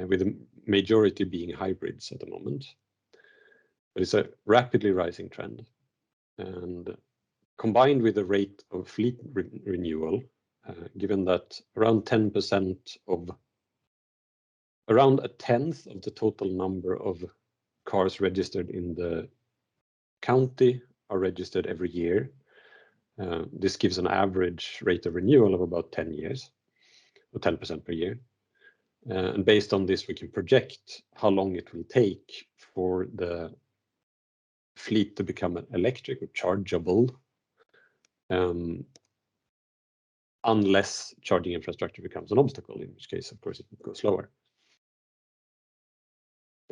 S9: with the majority being hybrids at the moment. But it's a rapidly rising trend. And combined with the rate of fleet renewal, given that around a tenth of the total number of cars registered in the county are registered every year, this gives an average rate of renewal of about 10 years, or 10% per year. And based on this, we can project how long it will take for the fleet to become electric or chargeable, unless charging infrastructure becomes an obstacle, in which case, of course, it would go slower.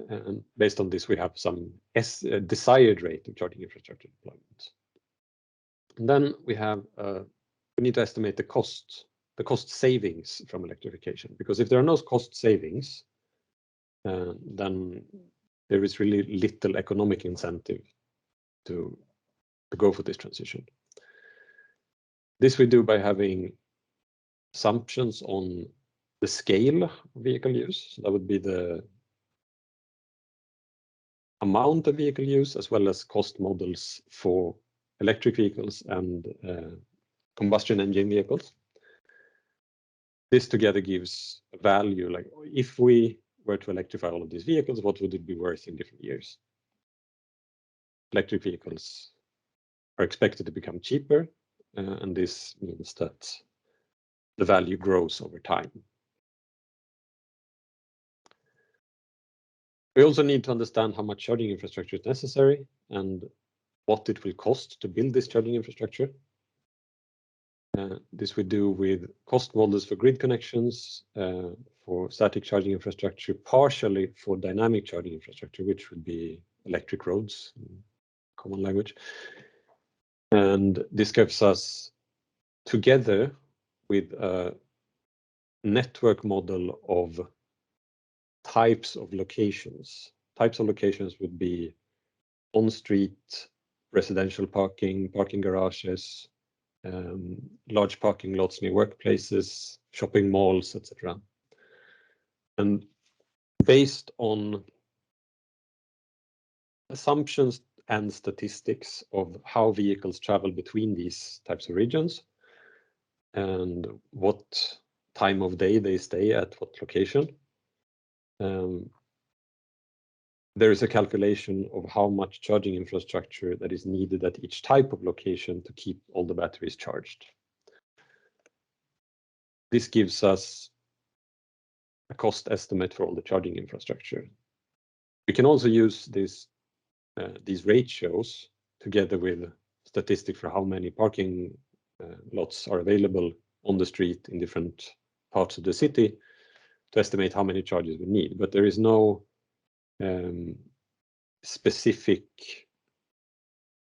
S9: And based on this, we have some desired rate of charging infrastructure deployment. And then we have we need to estimate the cost savings from electrification, because if there are no cost savings, then there is really little economic incentive to go for this transition. This we do by having assumptions on the scale of vehicle use. So that would be the amount of vehicle use, as well as cost models for electric vehicles and combustion engine vehicles. This together gives a value, like if we were to electrify all of these vehicles, what would it be worth in different years? Electric vehicles are expected to become cheaper, and this means that the value grows over time. We also need to understand how much charging infrastructure is necessary and what it will cost to build this charging infrastructure. This we do with cost models for grid connections, for static charging infrastructure, partially for dynamic charging infrastructure, which would be electric roads in common language. And this gives us, together with a network model of types of locations. Types of locations would be on-street residential parking, parking garages, large parking lots near workplaces, shopping malls, etc. And based on assumptions and statistics of how vehicles travel between these types of regions and what time of day they stay at what location, there is a calculation of how much charging infrastructure that is needed at each type of location to keep all the batteries charged. This gives us a cost estimate for all the charging infrastructure. We can also use these ratios together with statistics for how many parking lots are available on the street in different parts of the city to estimate how many charges we need. But there is no specific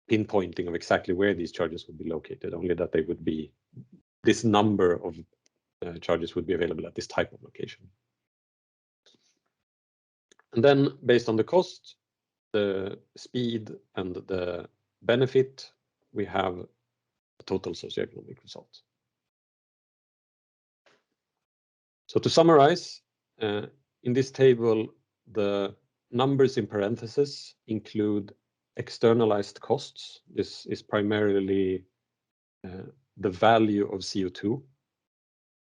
S9: pinpointing of exactly where these charges would be located, only that they would be, this number of charges would be available at this type of location. And then based on the cost, the speed and the benefit, we have a total socioeconomic result. So to summarize, in this table, the numbers in parentheses include externalized costs. This is primarily the value of CO2,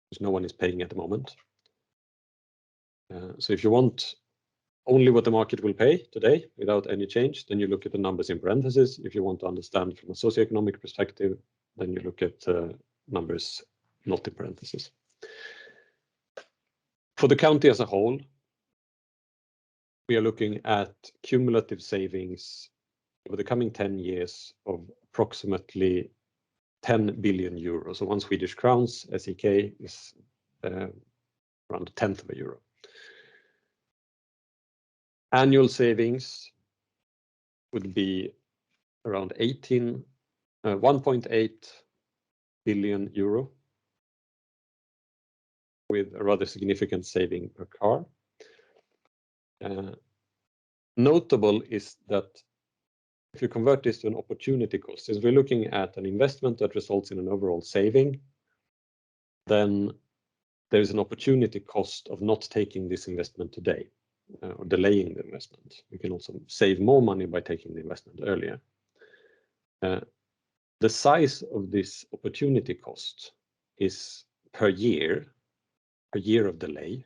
S9: which no one is paying at the moment. So if you want only what the market will pay today without any change, then you look at the numbers in parentheses. If you want to understand from a socioeconomic perspective, then you look at numbers not in parentheses. For the county as a whole, we are looking at cumulative savings over the coming 10 years of approximately 10 billion euros. So 1 Swedish crowns, SEK, is around 1/10 of a euro. Annual savings would be around 1.8 billion euro, with a rather significant saving per car. Notable is that if you convert this to an opportunity cost, since we're looking at an investment that results in an overall saving, then there is an opportunity cost of not taking this investment today or delaying the investment. You can also save more money by taking the investment earlier. The size of this opportunity cost is per year of delay,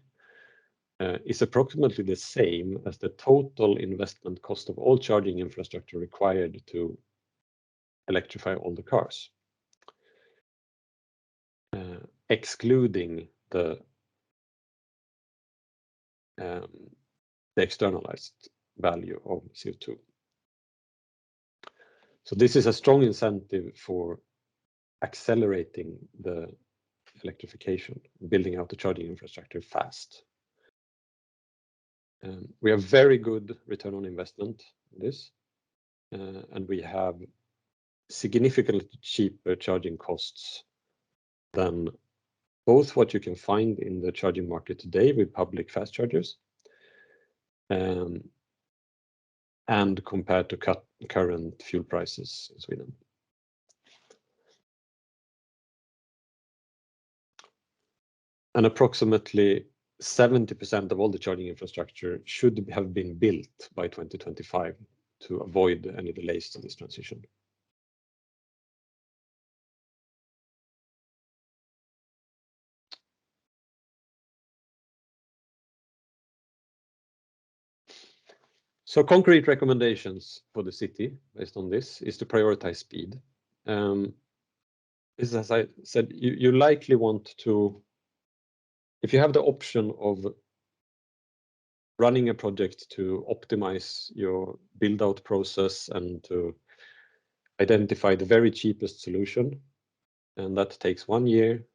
S9: is approximately the same as the total investment cost of all charging infrastructure required to electrify all the cars, excluding the externalized value of CO2. So this is a strong incentive for accelerating the electrification, building out the charging infrastructure fast. We have very good return on investment in this, and we have significantly cheaper charging costs than both what you can find in the charging market today with public fast chargers, and compared to current fuel prices in Sweden. And approximately 70% of all the charging infrastructure should have been built by 2025 to avoid any delays to this transition. So concrete recommendations for the city based on this is to prioritize speed. This is, as I said, you likely want to, if you have the option of running a project to optimize your build out process and to identify the very cheapest solution, and that takes 1 year,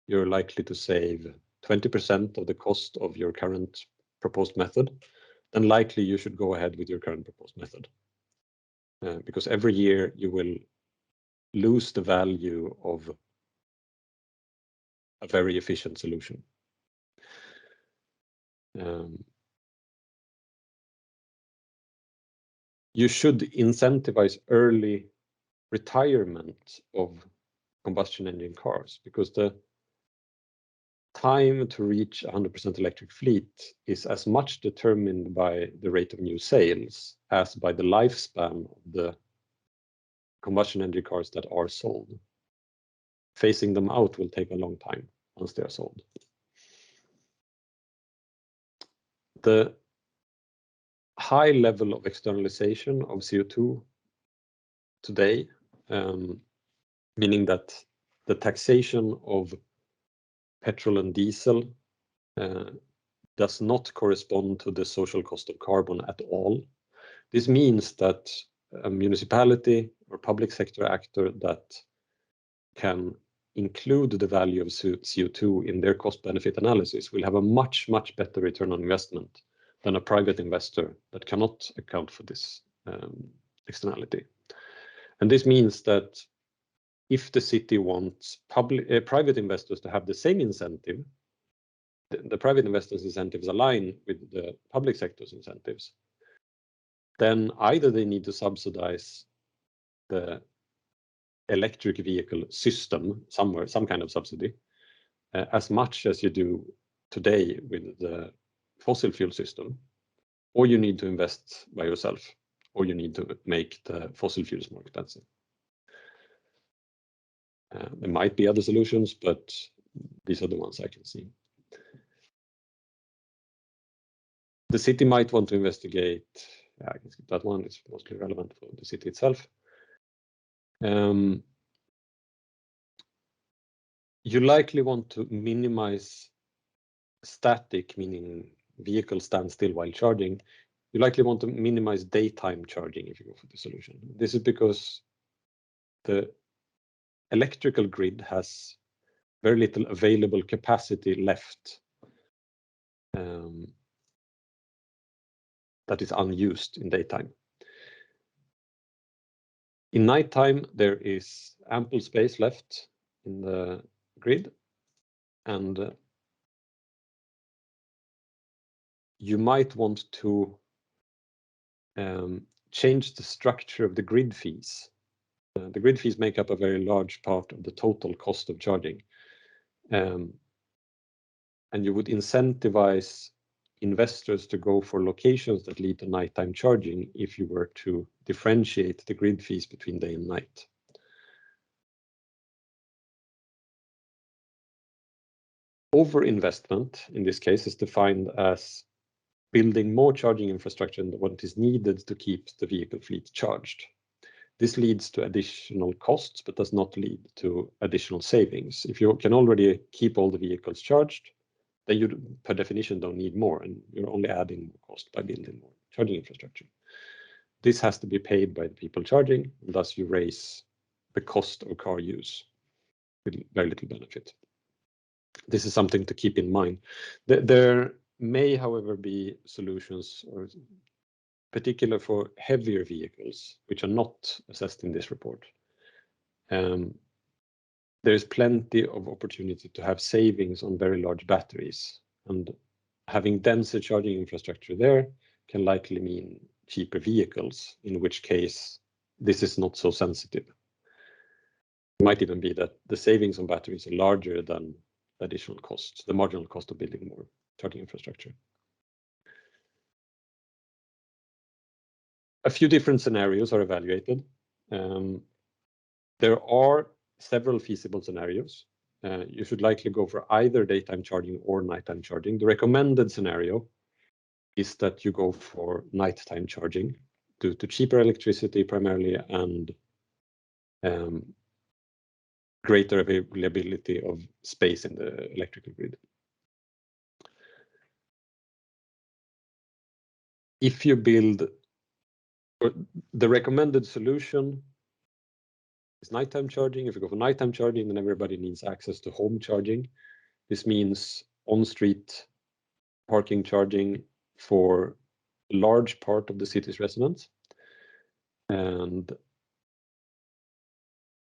S9: you're likely to save 20% of the cost of your current proposed method, then likely you should go ahead with your current proposed method. Because every year you will lose the value of a very efficient solution. You should incentivize early retirement of combustion engine cars, because the time to reach 100% electric fleet is as much determined by the rate of new sales as by the lifespan of the combustion engine cars that are sold. Phasing them out will take a long time once they are sold. The high level of externalization of CO2 today, meaning that the taxation of petrol and diesel does not correspond to the social cost of carbon at all. This means that a municipality or public sector actor that can include the value of CO2 in their cost-benefit analysis will have a much, much better return on investment than a private investor that cannot account for this externality. And this means that if the city wants private investors to have the same incentive, the private investors' incentives align with the public sector's incentives, then either they need to subsidize the electric vehicle system somewhere, some kind of subsidy, as much as you do today with the fossil fuel system, or you need to invest by yourself, or you need to make the fossil fuels more expensive. There might be other solutions, but these are the ones I can see. The city might want to investigate, I can skip that one, it's mostly relevant for the city itself. You likely want to minimize static, meaning vehicle stand still while charging. You likely want to minimize daytime charging if you go for the solution. This is because the electrical grid has very little available capacity left that is unused in daytime. In nighttime, there is ample space left in the grid, and you might want to change the structure of the grid fees. The grid fees make up a very large part of the total cost of charging. And you would incentivize investors to go for locations that lead to nighttime charging if you were to differentiate the grid fees between day and night. Overinvestment in this case is defined as building more charging infrastructure than what is needed to keep the vehicle fleet charged. This leads to additional costs, but does not lead to additional savings. If you can already keep all the vehicles charged, then you, per definition, don't need more, and you're only adding more cost by building more charging infrastructure. This has to be paid by the people charging, and thus you raise the cost of car use with very little benefit. this is something to keep in mind. There may, however, be solutions, or particular for heavier vehicles, which are not assessed in this report. There's plenty of opportunity to have savings on very large batteries, and having denser charging infrastructure there can likely mean cheaper vehicles, in which case this is not so sensitive. It might even be that the savings on batteries are larger than the additional costs, the marginal cost of building more charging infrastructure. A few different scenarios are evaluated. There are several feasible scenarios. You should likely go for either daytime charging or nighttime charging. The recommended scenario is that you go for nighttime charging due to cheaper electricity primarily and greater availability of space in the electrical grid. If you build, the recommended solution is nighttime charging. If you go for nighttime charging, then everybody needs access to home charging. This means on-street parking charging for a large part of the city's residents, and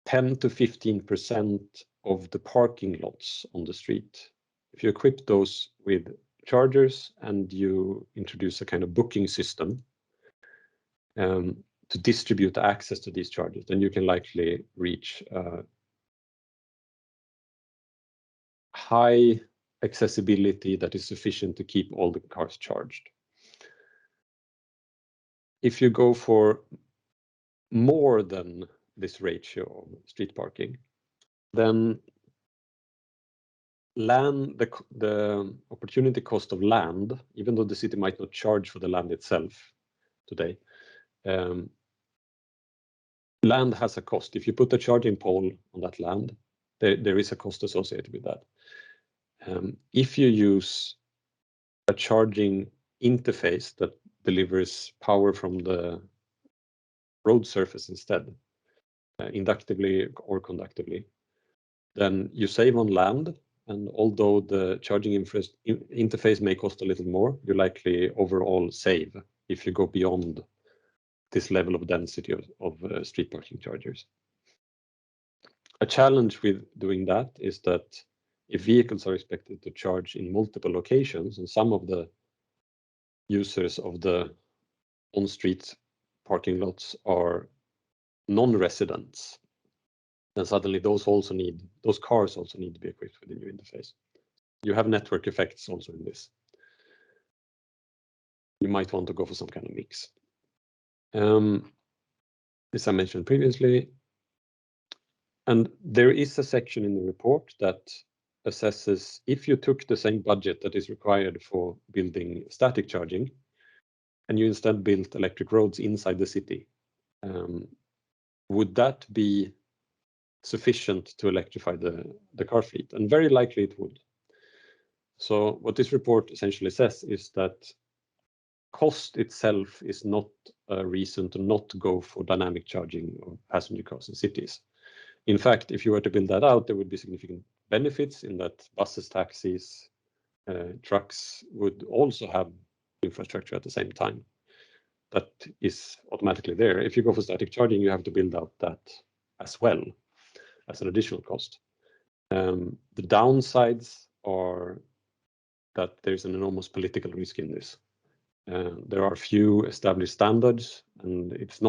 S9: 10 to 15% of the parking lots on the street. If you equip those with chargers and you introduce a kind of booking system to distribute access to these chargers, then you can likely reach high accessibility that is sufficient to keep all the cars charged. If you go for more than this ratio of street parking, then land, the opportunity cost of land, even though the city might not charge for the land itself today, land has a cost. If you put a charging pole on that land, there is a cost associated with that. If you use a charging interface that delivers power from the road surface instead, inductively or conductively, then you save on land. And although the charging interface may cost a little more, you likely overall save if you go beyond this level of density of street parking chargers. A challenge with doing that is that if vehicles are expected to charge in multiple locations, and some of the users of the on-street parking lots are non-residents, then suddenly those cars also need to be equipped with a new interface. You have network effects also in this. You might want to go for some kind of mix. As I mentioned previously, and there is a section in the report that assesses if you took the same budget that is required for building static charging, and you instead built electric roads inside the city, would that be sufficient to electrify the car fleet? And very likely it would. So what this report essentially says is that cost itself is not a reason to not go for dynamic charging of passenger cars in cities. In fact, if you were to build that out, there would be significant benefits in that buses, taxis, trucks would also have infrastructure at the same time. That is automatically there. If you go for static charging, you have to build out that as well as an additional cost. The downsides are that there's an enormous political risk in this. There are few established standards, and it's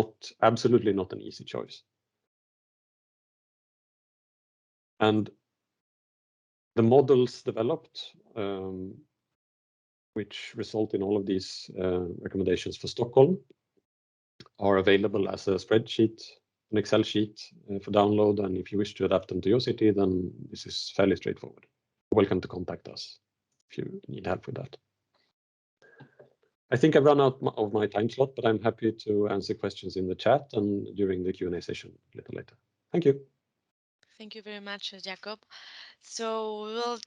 S9: absolutely not an easy choice. And the models developed, which result in all of these recommendations for Stockholm, are available as a spreadsheet, an Excel sheet for download. And if you wish to adapt them to your city, then this is fairly straightforward. Welcome to contact us if you need help with that. I think I've run out of my time slot, but I'm happy to answer questions in the chat and during the Q&A session a little later. Thank you.
S2: Thank you very much, Jakob. So we'll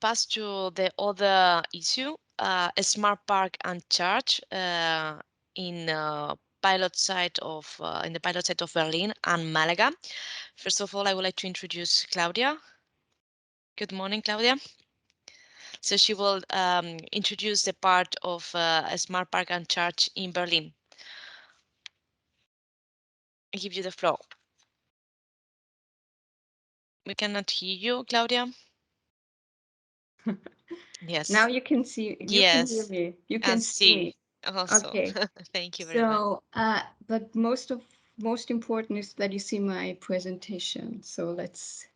S2: pass to the other issue, smart park and charge in the pilot site of Berlin and Malaga. First of all, I would like to introduce Claudia. Good morning, Claudia. So she will introduce the part of a smart park and charge in Berlin. I give you the floor. We cannot hear you, Claudia. Yes.
S10: Now you can see. You can hear me. You can see me.
S2: Also.
S10: Okay.
S2: Thank you very much.
S10: So, but most important is that you see my presentation. So let's.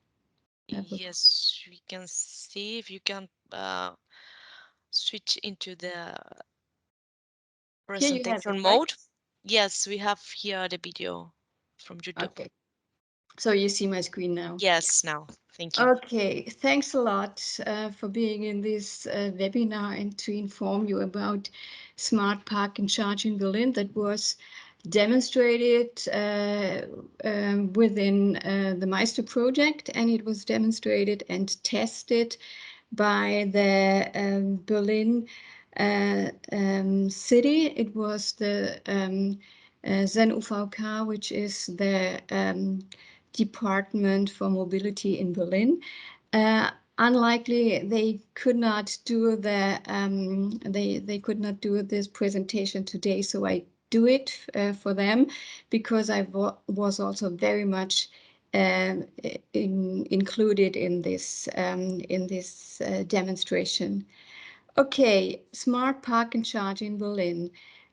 S2: Yes, we can see if you can switch into the presentation mode. Right? Yes, we have here the video from YouTube.
S10: Okay. So you see my screen now?
S2: Yes, now. Thank you.
S10: Okay, thanks a lot for being in this webinar and to inform you about Smart Park and Charge in Berlin that was demonstrated within the MEISTER project, and it was demonstrated and tested by the Berlin city. It was the ZEN-UVK, which is the Department for Mobility in Berlin. Unlikely, they could not do the they could not do this presentation today, so I do it for them because I was also very much included in this demonstration. Okay, Smart Park and Charge in Berlin.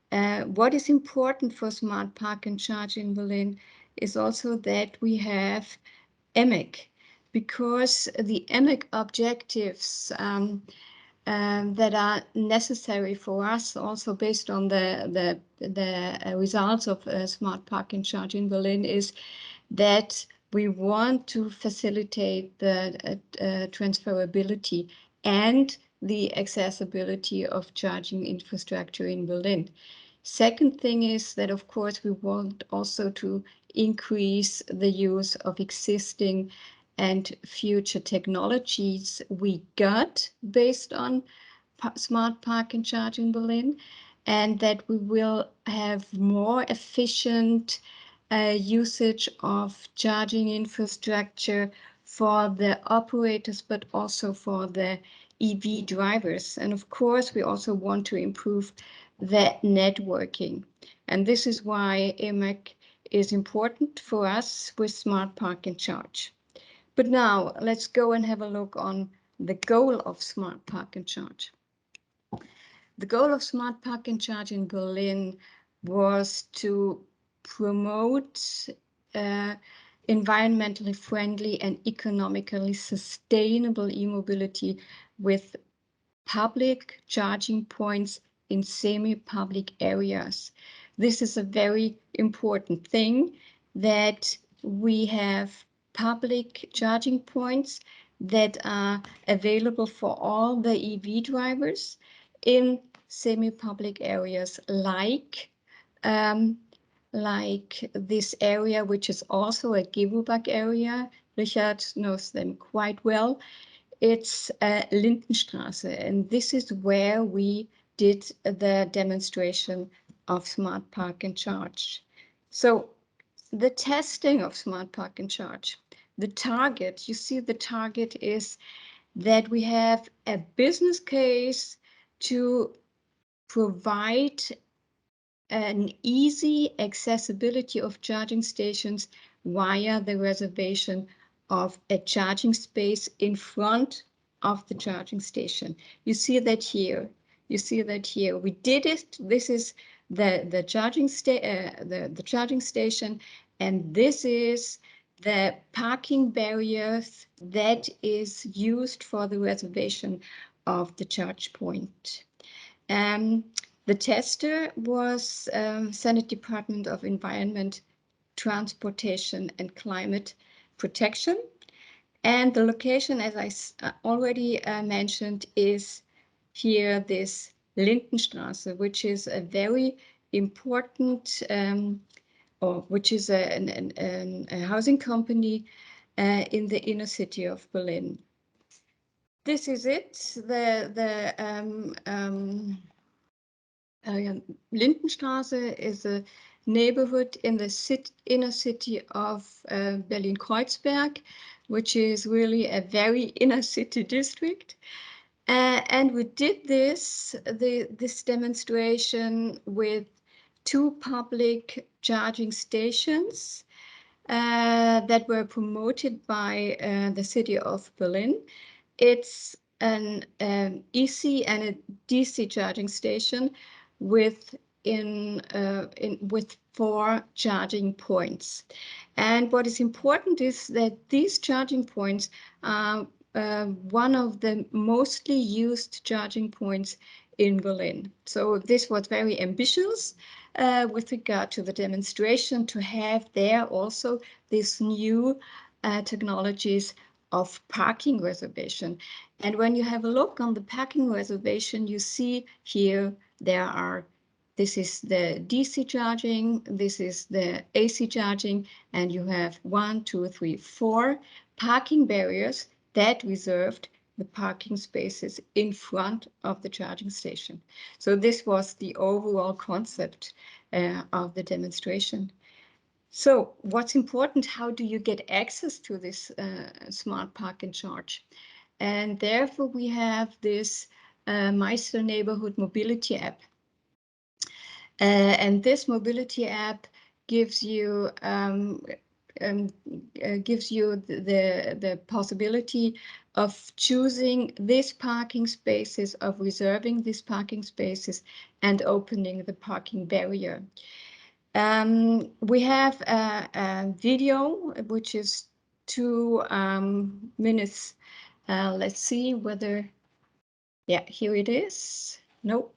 S10: What is important for Smart Park and Charge in Berlin is also that we have EMEC, because the EMEC objectives that are necessary for us, also based on the results of Smart Park and Charge in Berlin, is that we want to facilitate the transferability and the accessibility of charging infrastructure in Berlin. Second thing is that, of course, we want also to increase the use of existing and future technologies we got based on Smart Park and Charge in Berlin, and that we will have more efficient usage of charging infrastructure for the operators, but also for the EV drivers. And of course, we also want to improve the networking. And this is why EeMEC is important for us with Smart Park and Charge. But now let's go and have a look on the goal of Smart Park and Charge. The goal of Smart Park and Charge in Berlin was to promote environmentally friendly and economically sustainable e-mobility with public charging points in semi-public areas. This is a very important thing, that we have public charging points that are available for all the EV drivers in semi-public areas, like this area, which is also a Givubak area. Richard knows them quite well. It's Lindenstraße, and this is where we did the demonstration of Smart Park and Charge. So the testing of Smart Park and Charge, the target, you see the target is that we have a business case to provide an easy accessibility of charging stations via the reservation of a charging space in front of the charging station. You see that here. You see that here. We did it. This is the charging station, and this is the parking barriers that is used for the reservation of the charge point. The tester was Senate Department of Environment, Transportation and Climate Protection. And the location, as I already mentioned, is here this Lindenstraße, which is a very important, which is a housing company in the inner city of Berlin. This is it. Lindenstraße is a neighborhood in the inner city of Berlin-Kreuzberg. which is really a very inner city district. And we did this demonstration with 2 public charging stations that were promoted by the city of Berlin. It's an EC and a DC charging station with 4 charging points. And what is important is that these charging points are one of the mostly used charging points in Berlin. So this was very ambitious with regard to the demonstration, to have there also these new technologies of parking reservation. And when you have a look on the parking reservation, you see here this is the DC charging, this is the AC charging, and you have 1, 2, 3, 4 parking barriers that reserved the parking spaces in front of the charging station. So this was the overall concept of the demonstration. So what's important, how do you get access to this smart park and charge? And therefore we have this MEISTER neighborhood mobility app. And this mobility app gives you the possibility of choosing these parking spaces, of reserving these parking spaces, and opening the parking barrier. We have a video which is 2 minutes. Let's see whether, yeah, here it is. Nope.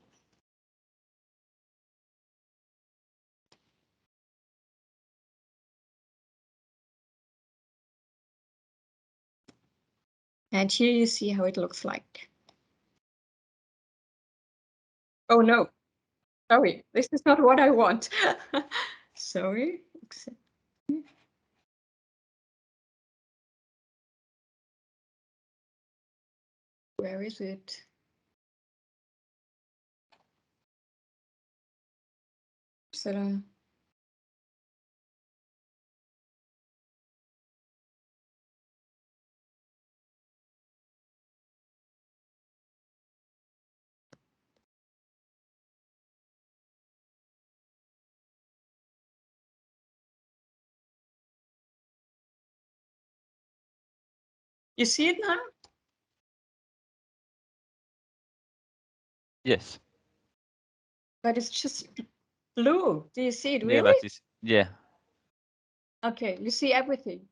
S10: And here you see how it looks like. Oh no, sorry, this is not what I want. Sorry. Where is it? So, you see it now?
S11: Yes.
S10: But it's just blue. Do you see it
S11: Yeah,
S10: really?
S11: but it's yeah.
S10: Okay, you see everything.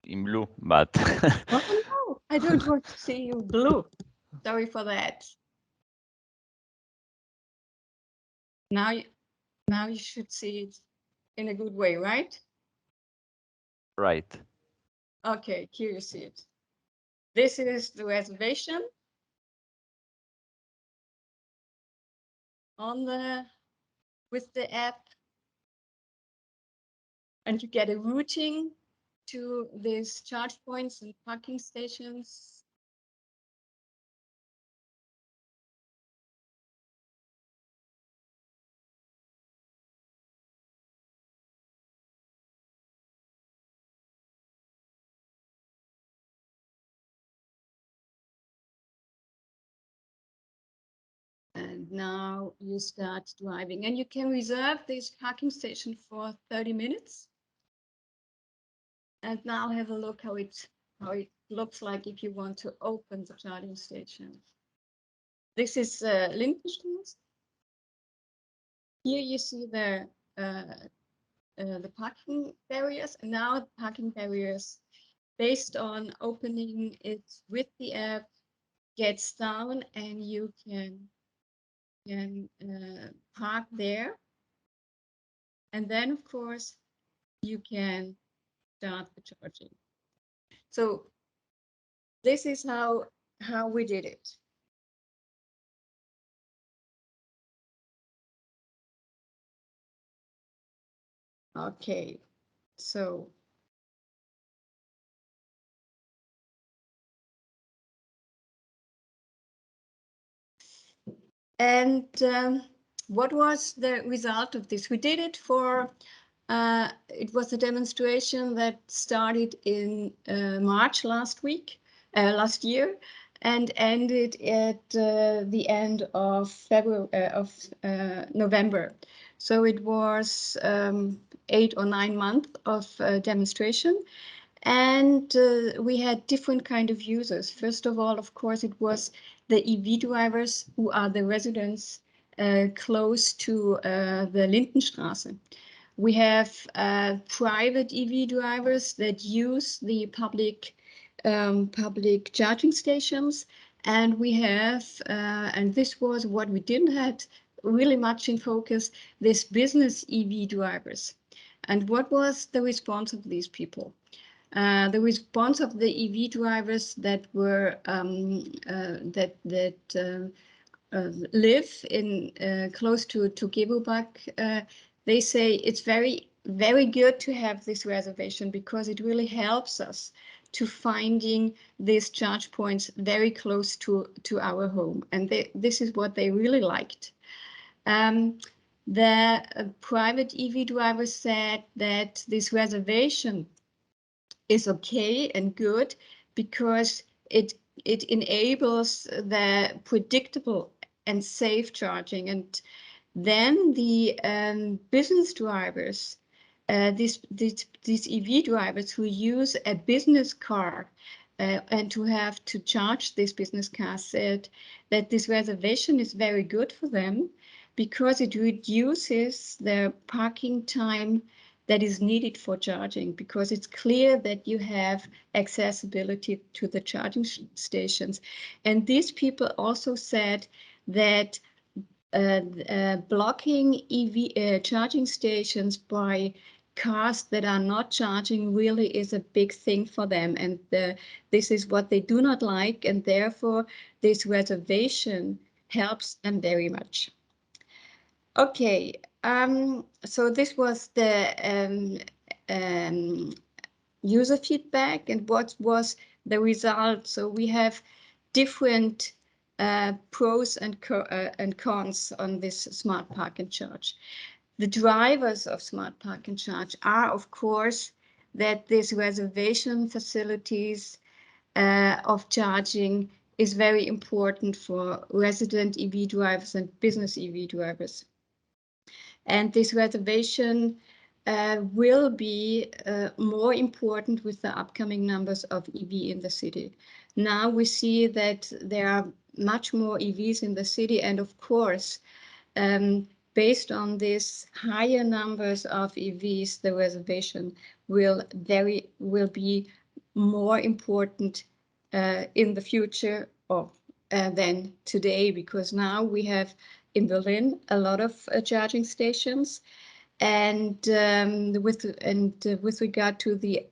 S11: In blue, but
S10: Oh no, I don't want to see you blue. Sorry for that. Now you should see it in a good way, right?
S11: right.
S10: Okay, here you see it. This is the reservation with the app, and you get a routing to these charge points and parking stations. And now you start driving, and you can reserve this parking station for 30 minutes. And now have a look how it looks like if you want to open the charging station. This is Lindenstraße. Here you see the parking barriers, and now the parking barriers, based on opening it with the app, gets down, and you can park there. And then, of course, you can start the charging. So this is how we did it. Okay, so and what was the result of this? We did it for It was a demonstration that started in March last year, and ended at the end of November. So it was 8 or 9 months of demonstration. And we had different kind of users. First of all, of course, it was the EV drivers who are the residents close to the Lindenstraße. We have private EV drivers that use the public charging stations, and we have, and this was what we didn't have really much in focus, this business EV drivers. And what was the response of these people? The response of the EV drivers that were live in close to Gebelbach, they say it's very good to have this reservation because it really helps us to finding these charge points very close to our home, and this is what they really liked. The private EV drivers said that this reservation is okay and good because it enables the predictable and safe charging. And then the business drivers, these EV drivers who use a business car and who have to charge this business car, said that this reservation is very good for them because it reduces the parking time that is needed for charging, because it's clear that you have accessibility to the charging stations. And these people also said that blocking EV charging stations by cars that are not charging really is a big thing for them, and this is what they do not like, and therefore this reservation helps them very much. Okay, so this was the user feedback, and what was the result. So we have different pros and cons on this Smart Park and Charge. The drivers of Smart Park and Charge are, of course, that these reservation facilities of charging is very important for resident EV drivers and business EV drivers. And this reservation will be more important with the upcoming numbers of EV in the city. Now we see that there are much more EVs in the city, and of course, based on this higher numbers of EVs, the reservation will be more important in the future than today, because now we have in Berlin a lot of charging stations, and with regard to the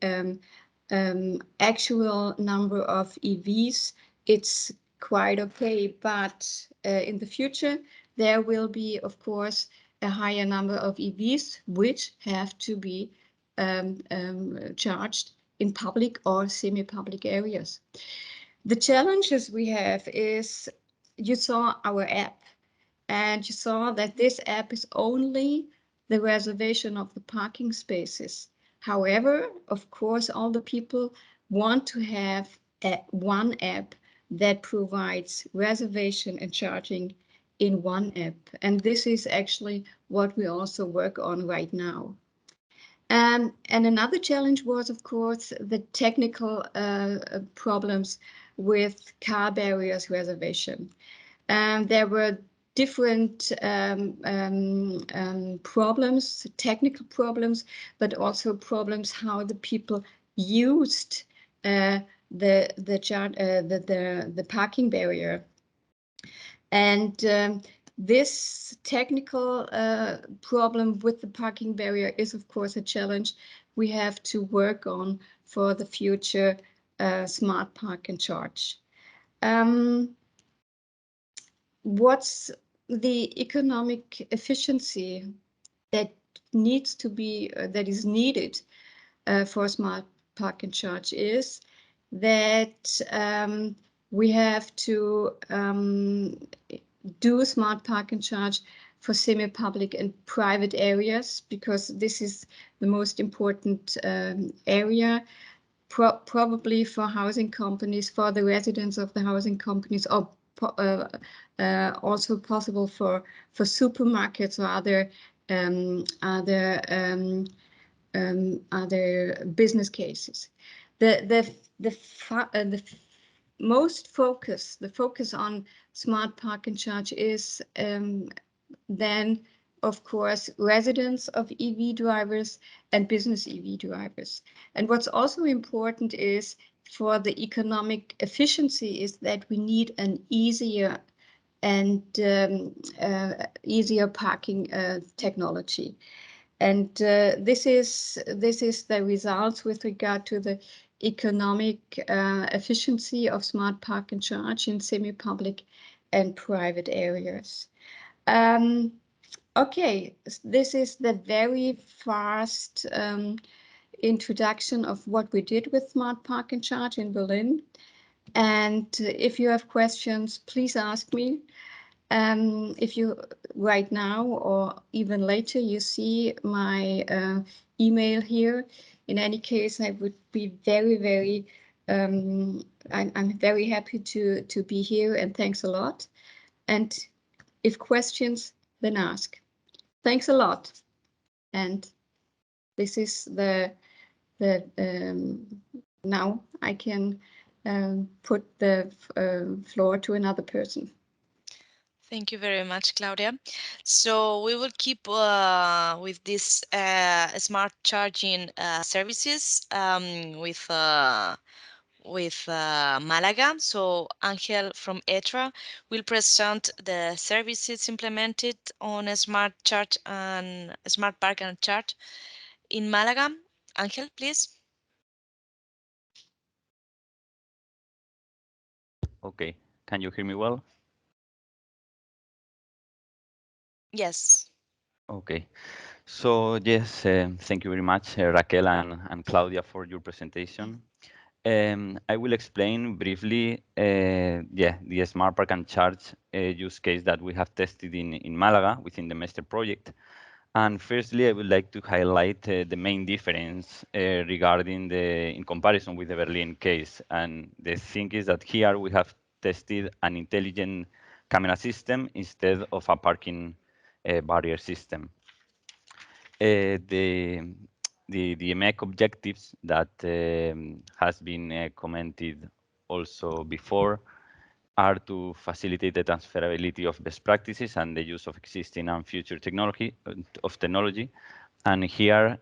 S10: actual number of EVs, it's quite okay. But in the future, there will be, of course, a higher number of EVs which have to be charged in public or semi-public areas. The challenges we have is, you saw our app, and you saw that this app is only the reservation of the parking spaces. However, of course, all the people want to have one app that provides reservation and charging in one app. And this is actually what we also work on right now. And another challenge was, of course, the technical problems with car barriers reservation. There were different problems, technical problems, but also problems how the people used the parking barrier. And this technical problem with the parking barrier is, of course, a challenge we have to work on for the future Smart Park and Charge. What's the economic efficiency that needs to be, that is needed for Smart Park and Charge is that we have to do Smart Park and Charge for semi-public and private areas, because this is the most important area, probably for housing companies, for the residents of the housing companies, or also possible for supermarkets or other business cases. The focus on smart park and charge is then, of course, residents of EV drivers and business EV drivers. And what's also important is, for the economic efficiency, is that we need an easier and easier parking technology. And this is the results with regard to the economic efficiency of smart park and charge in semi-public and private areas. Okay, this is the very fast introduction of what we did with smart park and charge in Berlin. And if you have questions, please ask me. If you right now or even later, you see my email here. In any case, I would be very, I'm very happy to be here, and thanks a lot. And if questions, then ask. Thanks a lot. And this is now I can put the floor to another person.
S2: Thank you very much, Claudia. So we will keep with this smart charging services with Malaga. So Angel from ETRA will present the services implemented on a smart charge and smart park and charge in Malaga. Angel, please.
S11: Okay, can you hear me well?
S2: Yes.
S11: Okay, so yes, thank you very much, Raquel and Claudia, for your presentation. I will explain briefly, the Smart Park and Charge use case that we have tested in Malaga within the MEISTER project. And firstly, I would like to highlight the main difference regarding in comparison with the Berlin case. And the thing is that here we have tested an intelligent camera system instead of a parking barrier system. The EeMEC objectives that has been commented also before are to facilitate the transferability of best practices and the use of existing and future technology. And here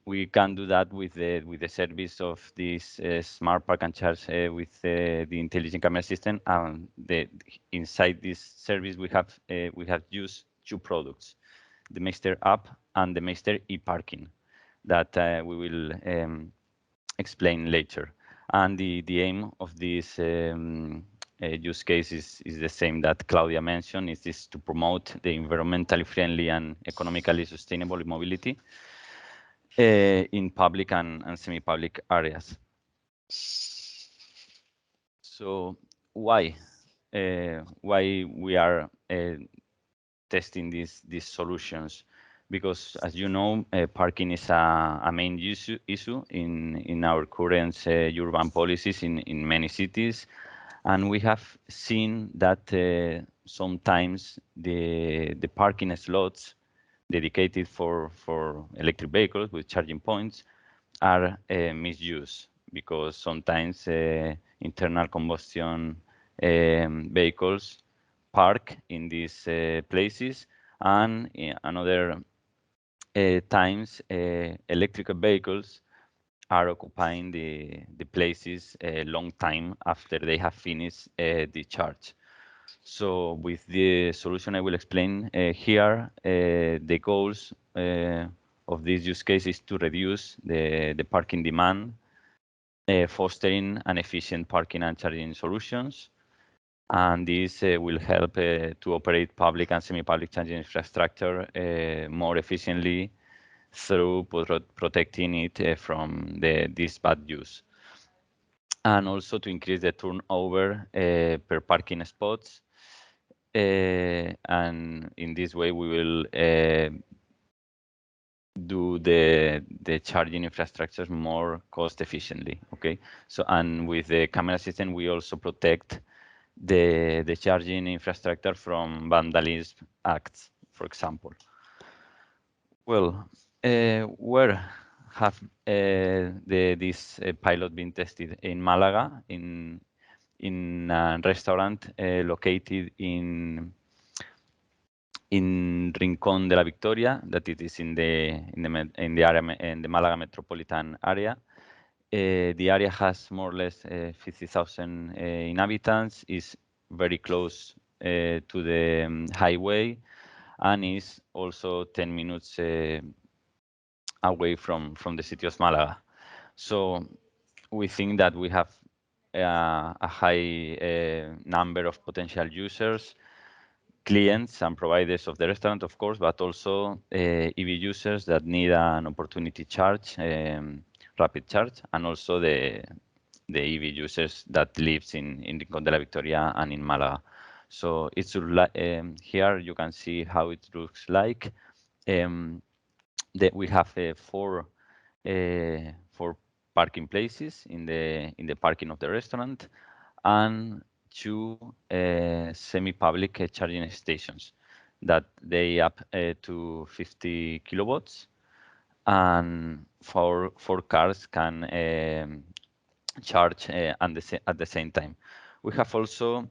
S11: we can do that with the service of this smart park and charge with the intelligent camera system. And inside this service we have used two products: the MEISTER app and the MEISTER e-parking that we will explain later. And the aim of this use case is the same that Claudia mentioned. It is to promote the environmentally friendly and economically sustainable mobility in public and semi-public areas. So why we are testing these solutions? Because, as you know, parking is a main issue in our current urban policies in many cities, and we have seen that sometimes the parking slots dedicated for electric vehicles with charging points are misused, because sometimes internal combustion vehicles park in these places, and another times electrical vehicles are occupying the places a long time after they have finished the charge. So with the solution I will explain here, the goals of this use case is to reduce the parking demand, fostering an efficient parking and charging solutions. And this will help to operate public and semi-public charging infrastructure more efficiently through protecting it from this bad use. And also to increase the turnover per parking spots, and in this way we will do the charging infrastructures more cost efficiently. Okay, so and with the camera system we also protect the charging infrastructure from vandalism acts, for example. Well, where have this pilot been tested? In Malaga, in a restaurant located in Rincón de la Victoria, that it is in the Malaga metropolitan area. The area has more or less 50,000 inhabitants, is very close to the highway, and is also 10 minutes away from the city of Malaga. So we think that we have a high number of potential users, clients and providers of the restaurant, of course, but also EV users that need an opportunity charge, rapid charge, and also the EV users that lives in Rincón de la Victoria and in Malaga. So it's here you can see how it looks like. We have four parking places in the parking of the restaurant, and two semi-public charging stations that they up to 50 kilowatts, and four cars can charge at the same time. We have also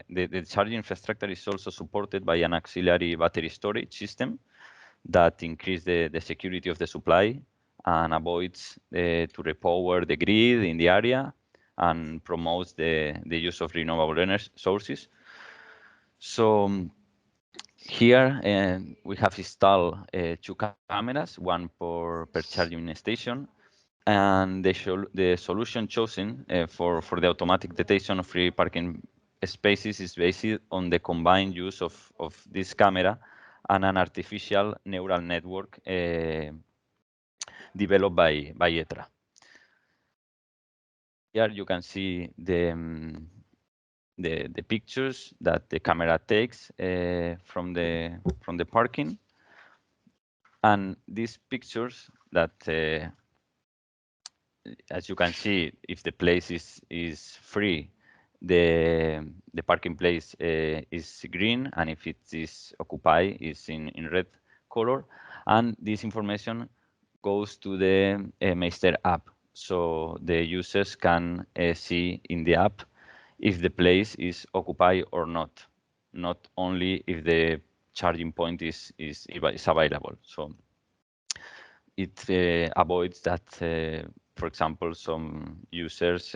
S11: the charging infrastructure is also supported by an auxiliary battery storage system that increases the security of the supply and avoids to repower the grid in the area and promotes the use of renewable energy sources. So here we have installed two cameras, one per charging station, and the solution chosen for the automatic detection of free parking spaces is based on the combined use of this camera and an artificial neural network developed by ETRA. Here you can see the pictures that the camera takes from the parking, and these pictures that as you can see, if the place is free, the parking place is green, and if it is occupied, is in red color. And this information goes to the MEISTER app, so the users can see in the app if the place is occupied or not only if the charging point is available. So it avoids that, for example, some users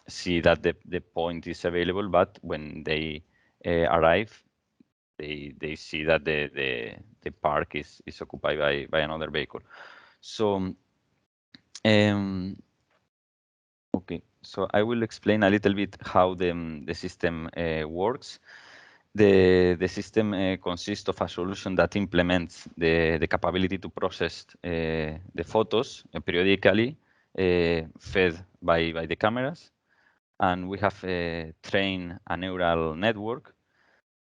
S11: see that the point is available, but when they arrive, they see that the park is occupied by another vehicle. So okay, so I will explain a little bit how the system works. The system consists of a solution that implements the capability to process the photos periodically fed by the cameras. And we have trained a neural network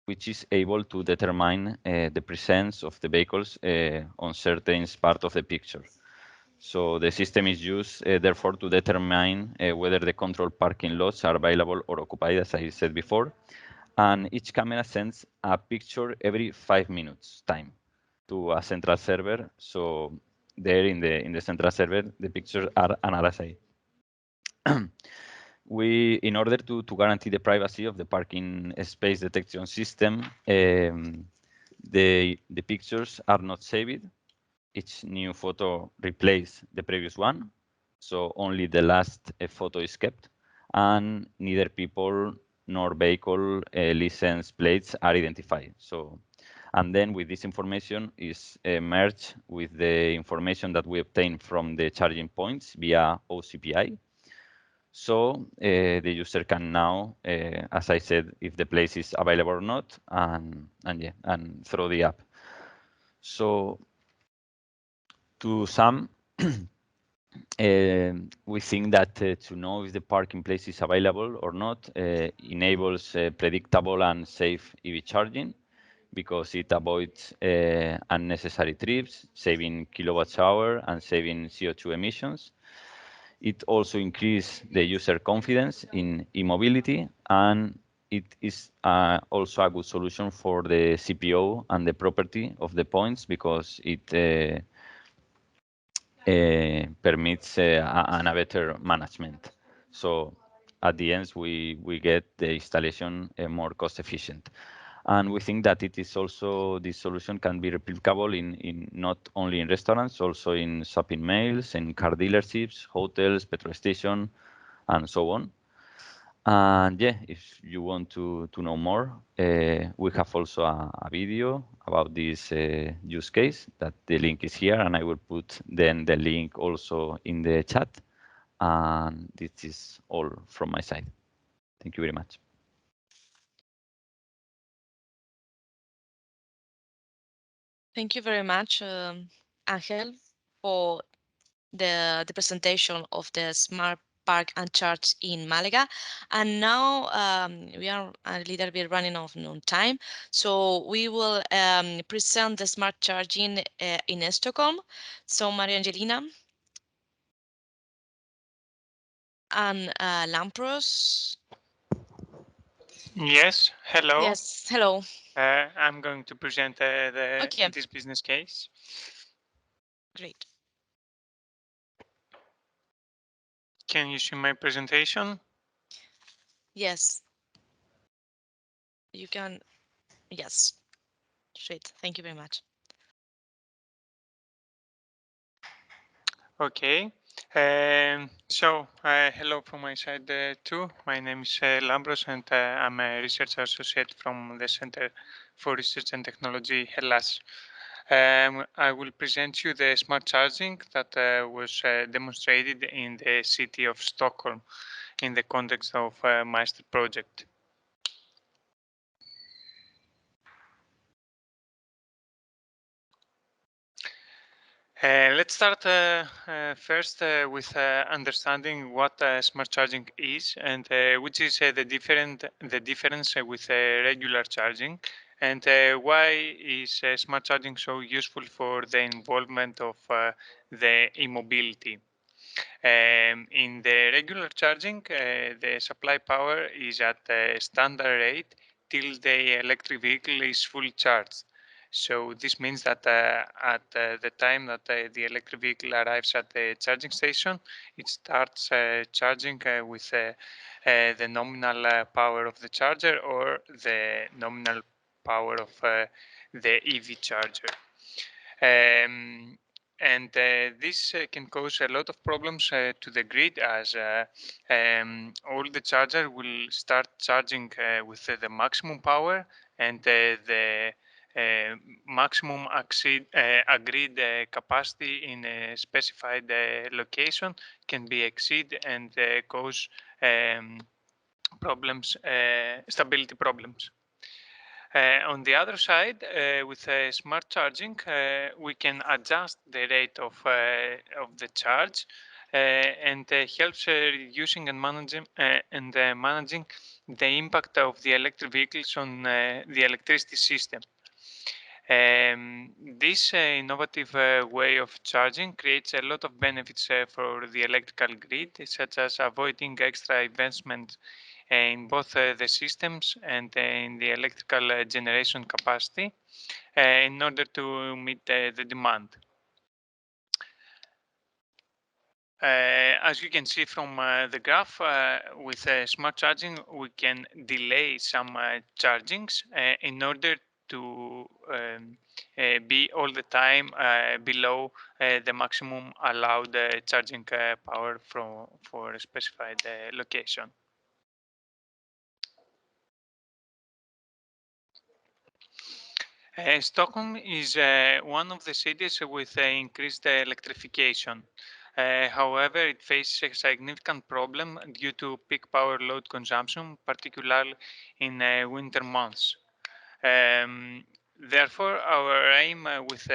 S11: which is able to determine the presence of the vehicles on certain part of the picture. So the system is used, therefore, to determine whether the controlled parking lots are available or occupied, as I said before. And each camera sends a picture every 5 minutes time to a central server. So there in the central server, the pictures are analyzed. In order to guarantee the privacy of the parking space detection system, the pictures are not saved. Each new photo replaces the previous one, so only the last photo is kept, and neither people nor vehicle license plates are identified. So, and then with this information is merged with the information that we obtain from the charging points via OCPI. So the user can now, as I said, if the place is available or not, and through the app. So to sum, we think that to know if the parking place is available or not enables predictable and safe EV charging, because it avoids unnecessary trips, saving kilowatts hour and saving CO2 emissions. It also increases the user confidence in eMobility, and it is also a good solution for the CPO and the property of the points, because it permits a better management. So at the end, we get the installation more cost efficient. And we think that it is also, this solution can be replicable in not only in restaurants, also in shopping malls, in car dealerships, hotels, petrol station, and so on. And yeah, if you want to know more, we have also a video about this use case, that the link is here, and I will put then the link also in the chat. And this is all from my side. Thank you very much.
S2: Thank you very much, Angel, for the presentation of the Smart Park and Charge in Malaga. And now we are a little bit running on time, so we will present the smart charging in Stockholm. So Maria Angelina and Lampros.
S12: Yes, hello.
S2: Yes, hello.
S12: I'm going to present this business case.
S2: Great.
S12: Can you see my presentation?
S2: Yes. You can. Yes. Great. Thank you very much.
S12: Okay. So hello from my side too. My name is Lambros, and I'm a research associate from the Center for Research and Technology, Hellas. I will present you the smart charging that was demonstrated in the city of Stockholm in the context of MEISTER project. Let's start first with understanding what smart charging is, and which is the difference with regular charging, and why is smart charging so useful for the involvement of the e-mobility. In the regular charging, the supply power is at a standard rate till the electric vehicle is fully charged. So this means that at the time that the electric vehicle arrives at the charging station, it starts charging with the nominal power of the charger or the nominal power of the EV charger. And this can cause a lot of problems to the grid, as all the charger will start charging with the maximum power, and the maximum agreed capacity in a specified location can be exceeded and cause problems, stability problems. On the other side, with smart charging, we can adjust the rate of the charge, and helps reducing and managing the impact of the electric vehicles on the electricity system. This innovative way of charging creates a lot of benefits for the electrical grid, such as avoiding extra investment in both the systems and in the electrical generation capacity in order to meet the demand. As you can see from the graph, with smart charging, we can delay some chargings in order to be all the time below the maximum allowed charging power for a specified location. Stockholm is one of the cities with increased electrification. However, it faces a significant problem due to peak power load consumption, particularly in winter months. Therefore, our aim with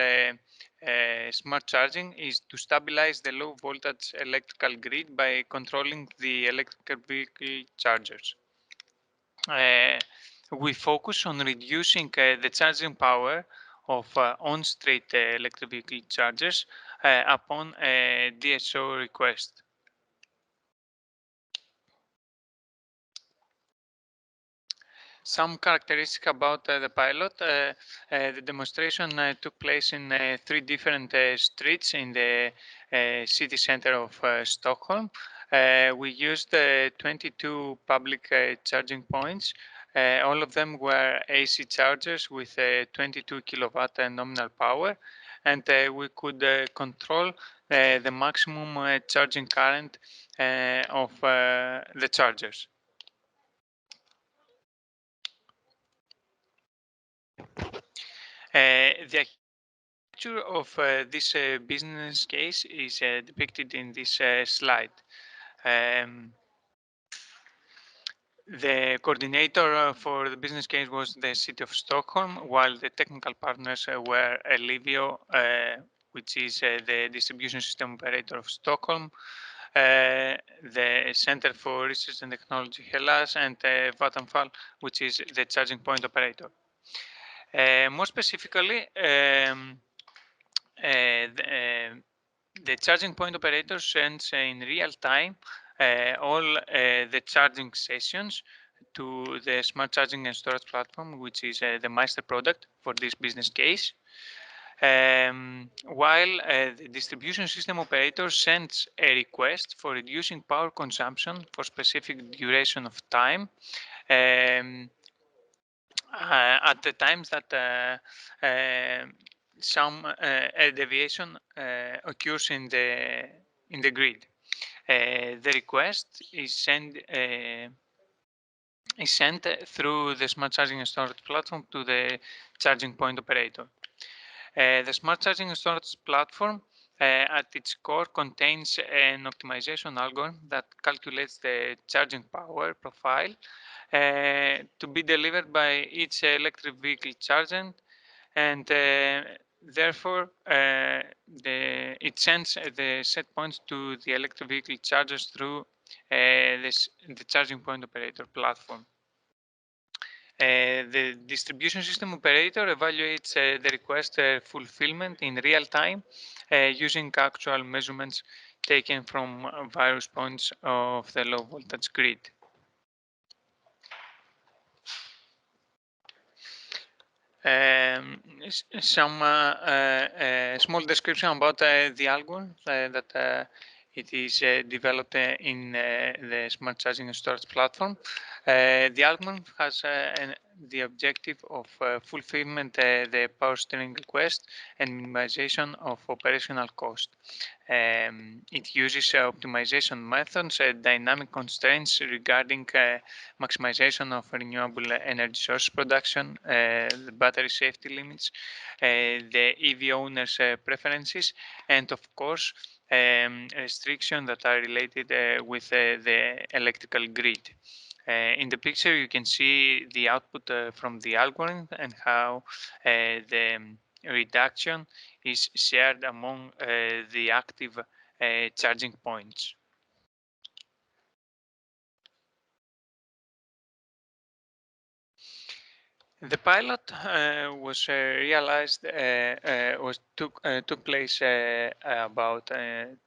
S12: smart charging is to stabilize the low voltage electrical grid by controlling the electrical vehicle chargers. We focus on reducing the charging power of on-street electric vehicle chargers upon a DSO request. Some characteristics about the pilot. The demonstration took place in 3 different streets in the city center of Stockholm. We used 22 public charging points. All of them were AC chargers with 22 kilowatt nominal power, and we could control the maximum charging current of the chargers. The architecture of this business case is depicted in this slide. The coordinator for the business case was the city of Stockholm, while the technical partners were Ellevio, which is the distribution system operator of Stockholm, the Center for Research and Technology Hellas, and Vattenfall, which is the charging point operator. More specifically, the charging point operator sends in real time all the charging sessions to the smart charging and storage platform, which is the MEISTER product for this business case. While the distribution system operator sends a request for reducing power consumption for specific duration of time at the times that some deviation occurs in the grid. The request is sent through the smart charging and storage platform to the charging point operator. The smart charging and storage platform at its core contains an optimization algorithm that calculates the charging power profile to be delivered by each electric vehicle charger, and therefore it sends the set points to the electric vehicle chargers through the charging point operator platform. The distribution system operator evaluates the request fulfillment in real time using actual measurements taken from various points of the low voltage grid. Some small description about the algorithm that it is developed in the smart charging and storage platform. The algorithm has the objective of fulfillment the power steering request and minimization of operational cost. It uses optimization methods, dynamic constraints regarding maximization of renewable energy source production, the battery safety limits, the EV owner's preferences, and of course restrictions that are related with the electrical grid. In the picture you can see the output from the algorithm and how the reduction is shared among the active charging points. The pilot was realized took place about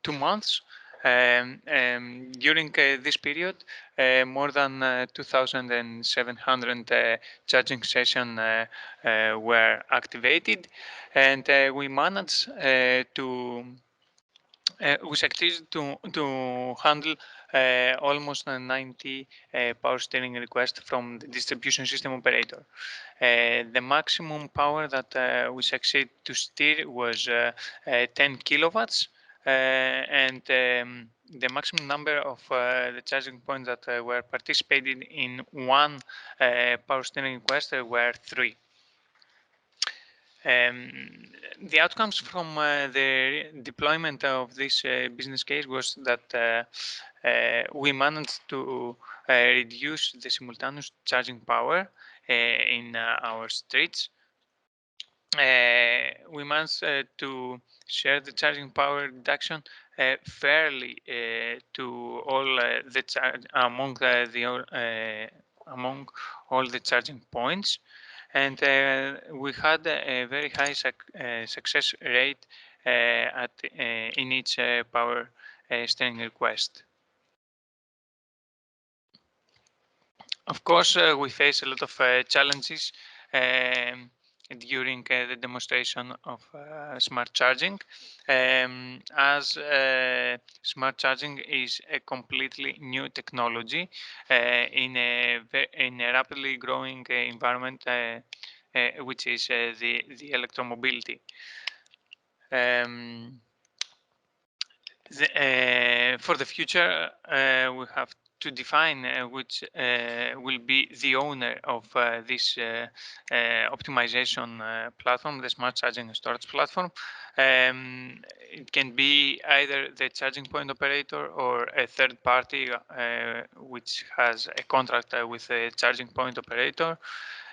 S12: 2 months. During this period, more than 2,700 charging sessions were activated, and we managed to we succeeded to handle almost 90 power steering requests from the distribution system operator. The maximum power that we succeeded to steer was 10 kilowatts, and the maximum number of the charging points that were participating in one power steering request were 3. The outcomes from the deployment of this business case was that we managed to reduce the simultaneous charging power in our streets. we managed to share the charging power reduction fairly to all among all the charging points, and we had a very high success rate in each power steering request. Of course, we face a lot of challenges during the demonstration of smart charging, as smart charging is a completely new technology in a rapidly growing environment, which is the electromobility. For the future, we have to define which will be the owner of this optimization platform, the smart charging and storage platform. It can be either the charging point operator or a third party which has a contract with a charging point operator,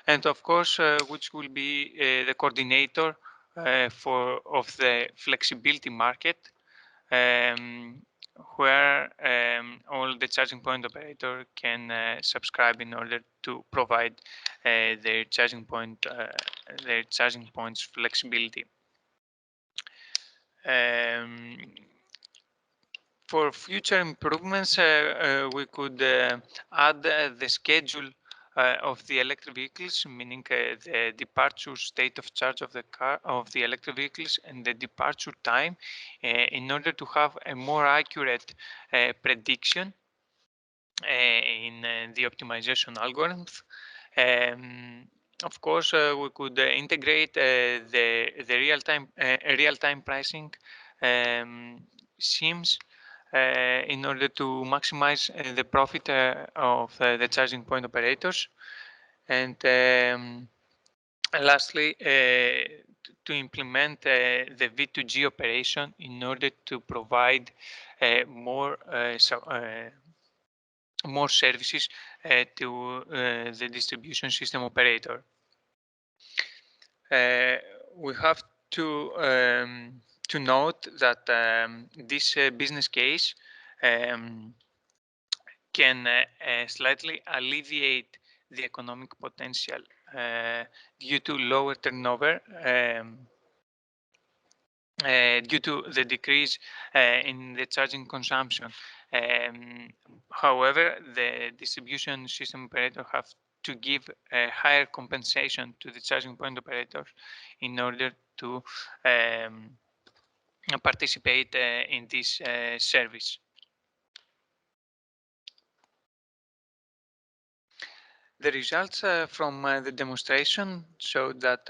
S12: and of course which will be the coordinator of the flexibility market, where all the charging point operator can subscribe in order to provide their charging points flexibility. For future improvements, we could add the schedule of the electric vehicles, meaning the departure state of charge of the electric vehicles and the departure time, in order to have a more accurate prediction in the optimization algorithms. Of course, we could integrate the real-time pricing schemes in order to maximize the profit of the charging point operators. And lastly, to implement the V2G operation in order to provide more services to the distribution system operator. We have to note that this business case can slightly alleviate the economic potential due to lower turnover, due to the decrease in the charging consumption. However, the distribution system operator have to give a higher compensation to the charging point operators in order to participate in this service. The results from the demonstration show that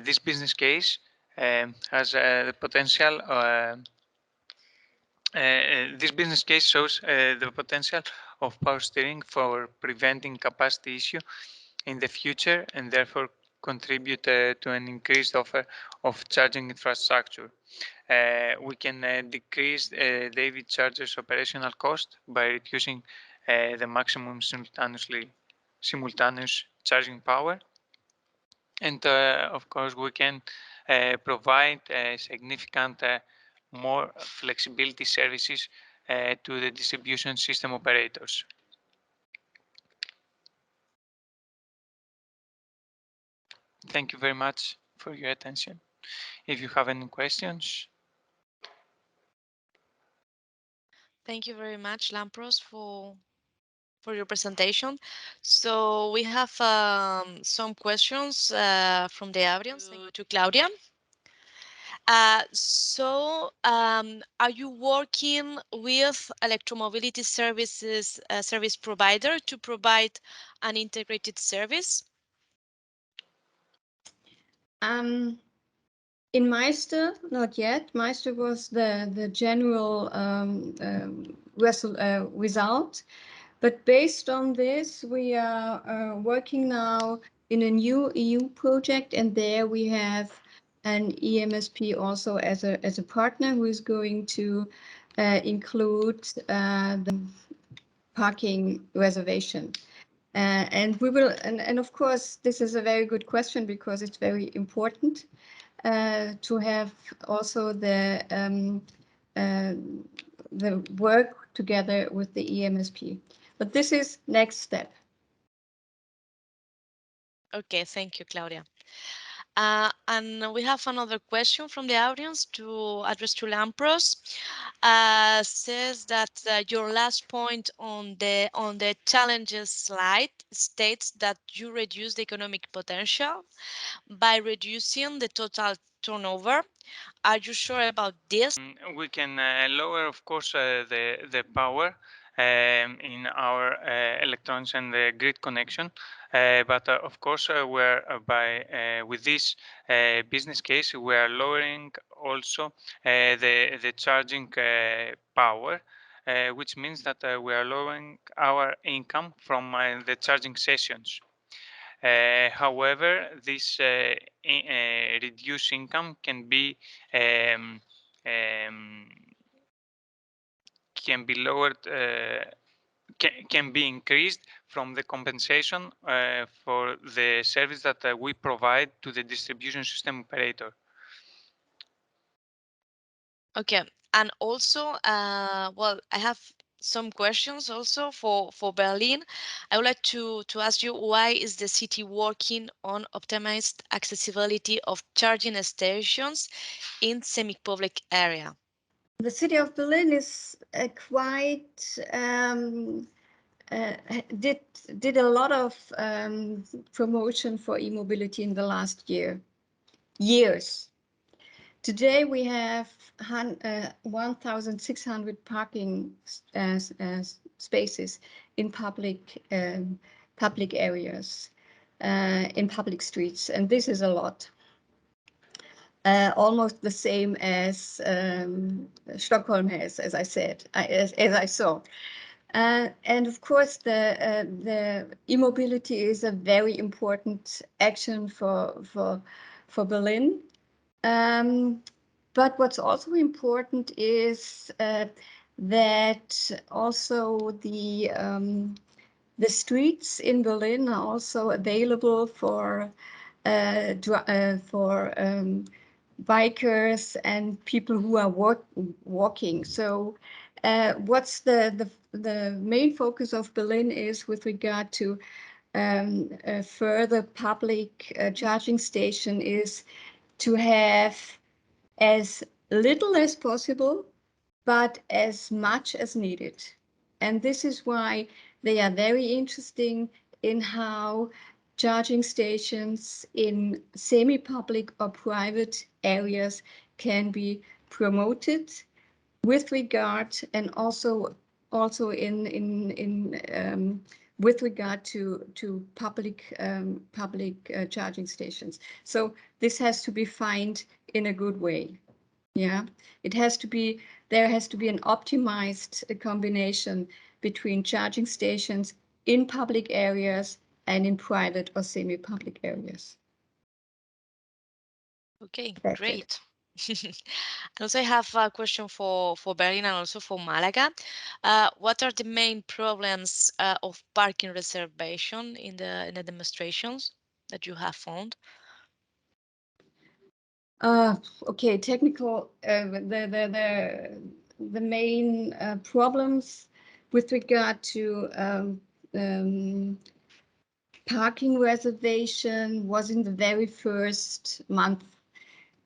S12: this business case has the potential. This business case shows the potential of power steering for preventing capacity issue in the future, and therefore contribute to an increased offer of charging infrastructure. We can decrease the EV chargers' operational cost by reducing the maximum simultaneous charging power, and of course we can provide significant more flexibility services to the distribution system operators. Thank you very much for your attention. If you have any questions.
S2: Thank you very much, Lampros, for your presentation. So we have some questions from the audience to Claudia. Are you working with electromobility services service provider to provide an integrated service?
S10: In MEISTER, not yet. MEISTER was the general result. But based on this, we are working now in a new EU project, and there we have an EMSP also as a partner who is going to include the parking reservation. And we will, and of course, this is a very good question because it's very important to have also the work together with the EMSP. But this is next step.
S2: Okay, thank you, Claudia. And we have another question from the audience to address to Lampros. Says that your last point on the challenges slide states that you reduce the economic potential by reducing the total turnover. Are you sure about this?
S12: We can lower, of course, the power in our electrons and the grid connection. But of course, we're with this business case, we are lowering also the charging power, which means that we are lowering our income from the charging sessions. However, this reduced income can be lowered, can be increased from the compensation for the service that we provide to the distribution system operator.
S2: Okay, and also, well, I have some questions also for Berlin. I would like to ask you, why is the city working on optimized accessibility of charging stations in semi-public area?
S10: The city of Berlin is quite did a lot of promotion for e-mobility in the last years. Today we have 1,600 parking spaces in public areas, in public streets, and this is a lot. Almost the same as Stockholm has, as I said, as I saw. And of course, the e-mobility is a very important action for Berlin. But what's also important is that also the streets in Berlin are also available for bikers and people who are walking. So what's the main focus of Berlin is with regard to further public charging station is to have as little as possible, but as much as needed. And this is why they are very interesting in how charging stations in semi-public or private areas can be promoted with regard, and also in with regard to public charging stations. So this has to be found in a good way. Yeah, it has to be, there has to be an optimized combination between charging stations in public areas and in private or semi-public areas.
S2: Okay,
S10: That's
S2: great. Also, I have a question for Berlin and also for Malaga. What are the main problems of parking reservation in the demonstrations that you have found?
S10: Okay, technical. The main problems with regard to parking reservation was in the very first month.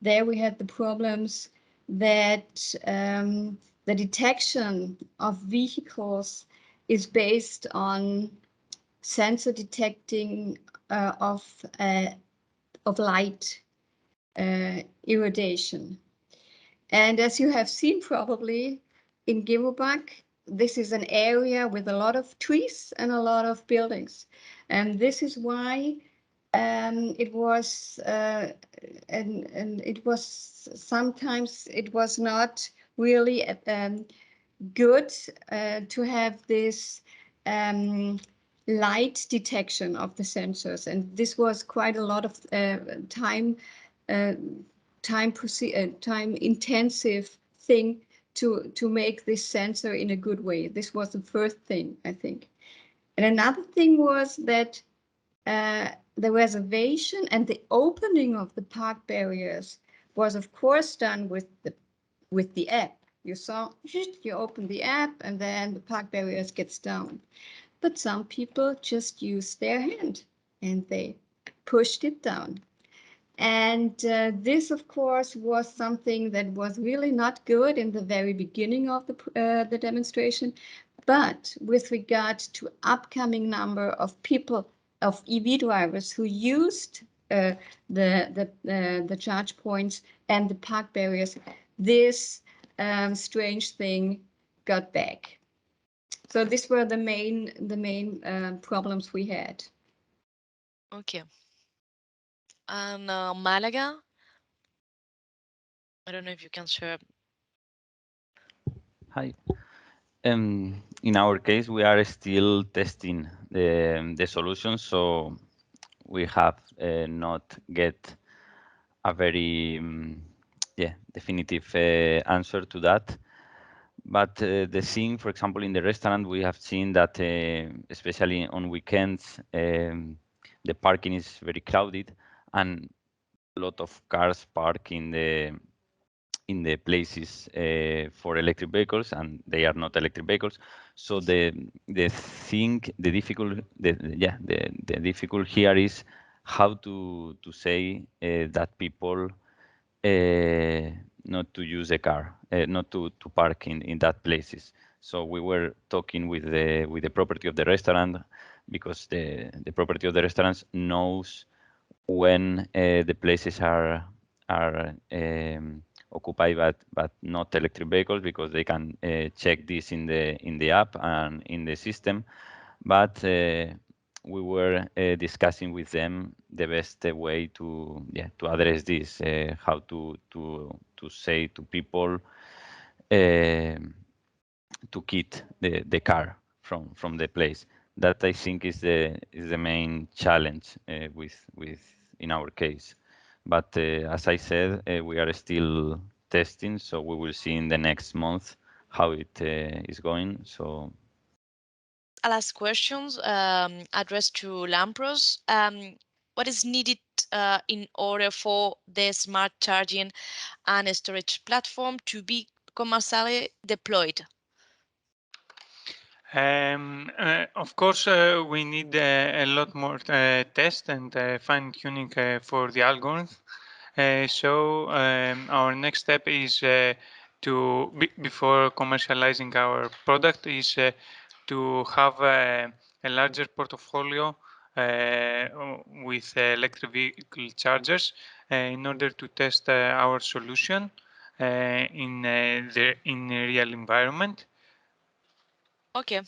S10: There we had the problems that the detection of vehicles is based on sensor detecting of light irradiation. And as you have seen probably in Gimmelbach, this is an area with a lot of trees and a lot of buildings. And this is why it was, and it was sometimes, it was not really good to have this light detection of the sensors. And this was quite a lot of time intensive thing to make this sensor in a good way. This was the first thing, I think. And another thing was that the reservation and the opening of the park barriers was, of course, done with the app. You saw, you open the app, and then the park barriers gets down. But some people just used their hand and they pushed it down. And this, of course, was something that was really not good in the very beginning of the demonstration. But with regard to upcoming number of people, of EV drivers who used the charge points and the park barriers, this strange thing got back. So these were the main problems we had.
S2: Okay. And Malaga, I don't know if you can share.
S11: Hi. In our case, we are still testing the solution, so we have not get a very definitive answer to that. But the thing, for example, in the restaurant, we have seen that especially on weekends, the parking is very crowded and a lot of cars park in the places for electric vehicles, and they are not electric vehicles. So the difficult here is how to say that people not to use a car, not to park in that places. So we were talking with the property of the restaurant, because the property of the restaurants knows when the places are occupied but not electric vehicles, because they can check this in the app and in the system. But we were discussing with them the best way to address this, how to say to people to keep the car from the place. That, I think, is the main challenge with in our case. But as I said, we are still testing, so we will see in the next month how it is going. So
S2: Last questions addressed to Lampros. What is needed in order for the smart charging and storage platform to be commercially deployed?
S12: Of course, we need a lot more tests and fine-tuning for the algorithm. So our next step is before commercializing our product is to have a larger portfolio with electric vehicle chargers in order to test our solution in a real environment.
S2: Okay.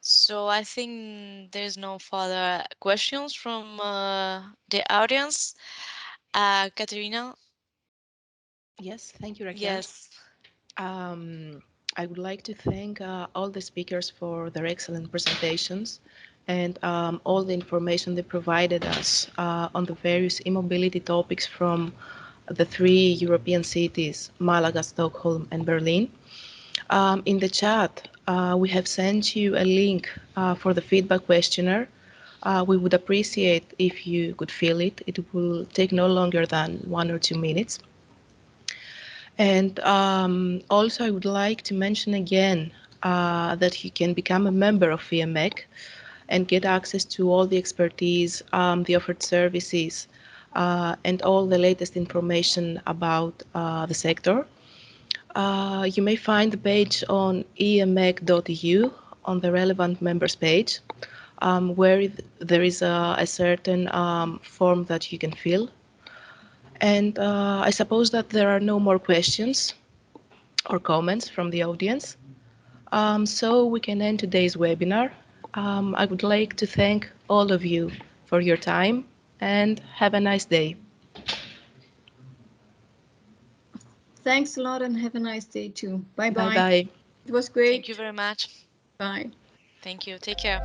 S2: So I think there's no further questions from the audience. Katerina?
S1: Yes, thank you, Raquel.
S2: Yes.
S1: I would like to thank all the speakers for their excellent presentations and all the information they provided us on the various e-mobility topics from the 3 European cities, Malaga, Stockholm, and Berlin. In the chat, we have sent you a link for the feedback questionnaire. We would appreciate if you could fill it. It will take no longer than 1 or 2 minutes. And also, I would like to mention again that you can become a member of EeMEC and get access to all the expertise, the offered services, and all the latest information about the sector. You may find the page on emec.eu on the relevant members page, where there is a certain form that you can fill. And I suppose that there are no more questions or comments from the audience. So we can end today's webinar. I would like to thank all of you for your time and have a nice day.
S10: Thanks a lot and have a nice day too. Bye-bye.
S1: Bye-bye.
S10: It was great.
S2: Thank you very much.
S10: Bye.
S2: Thank you. Take care.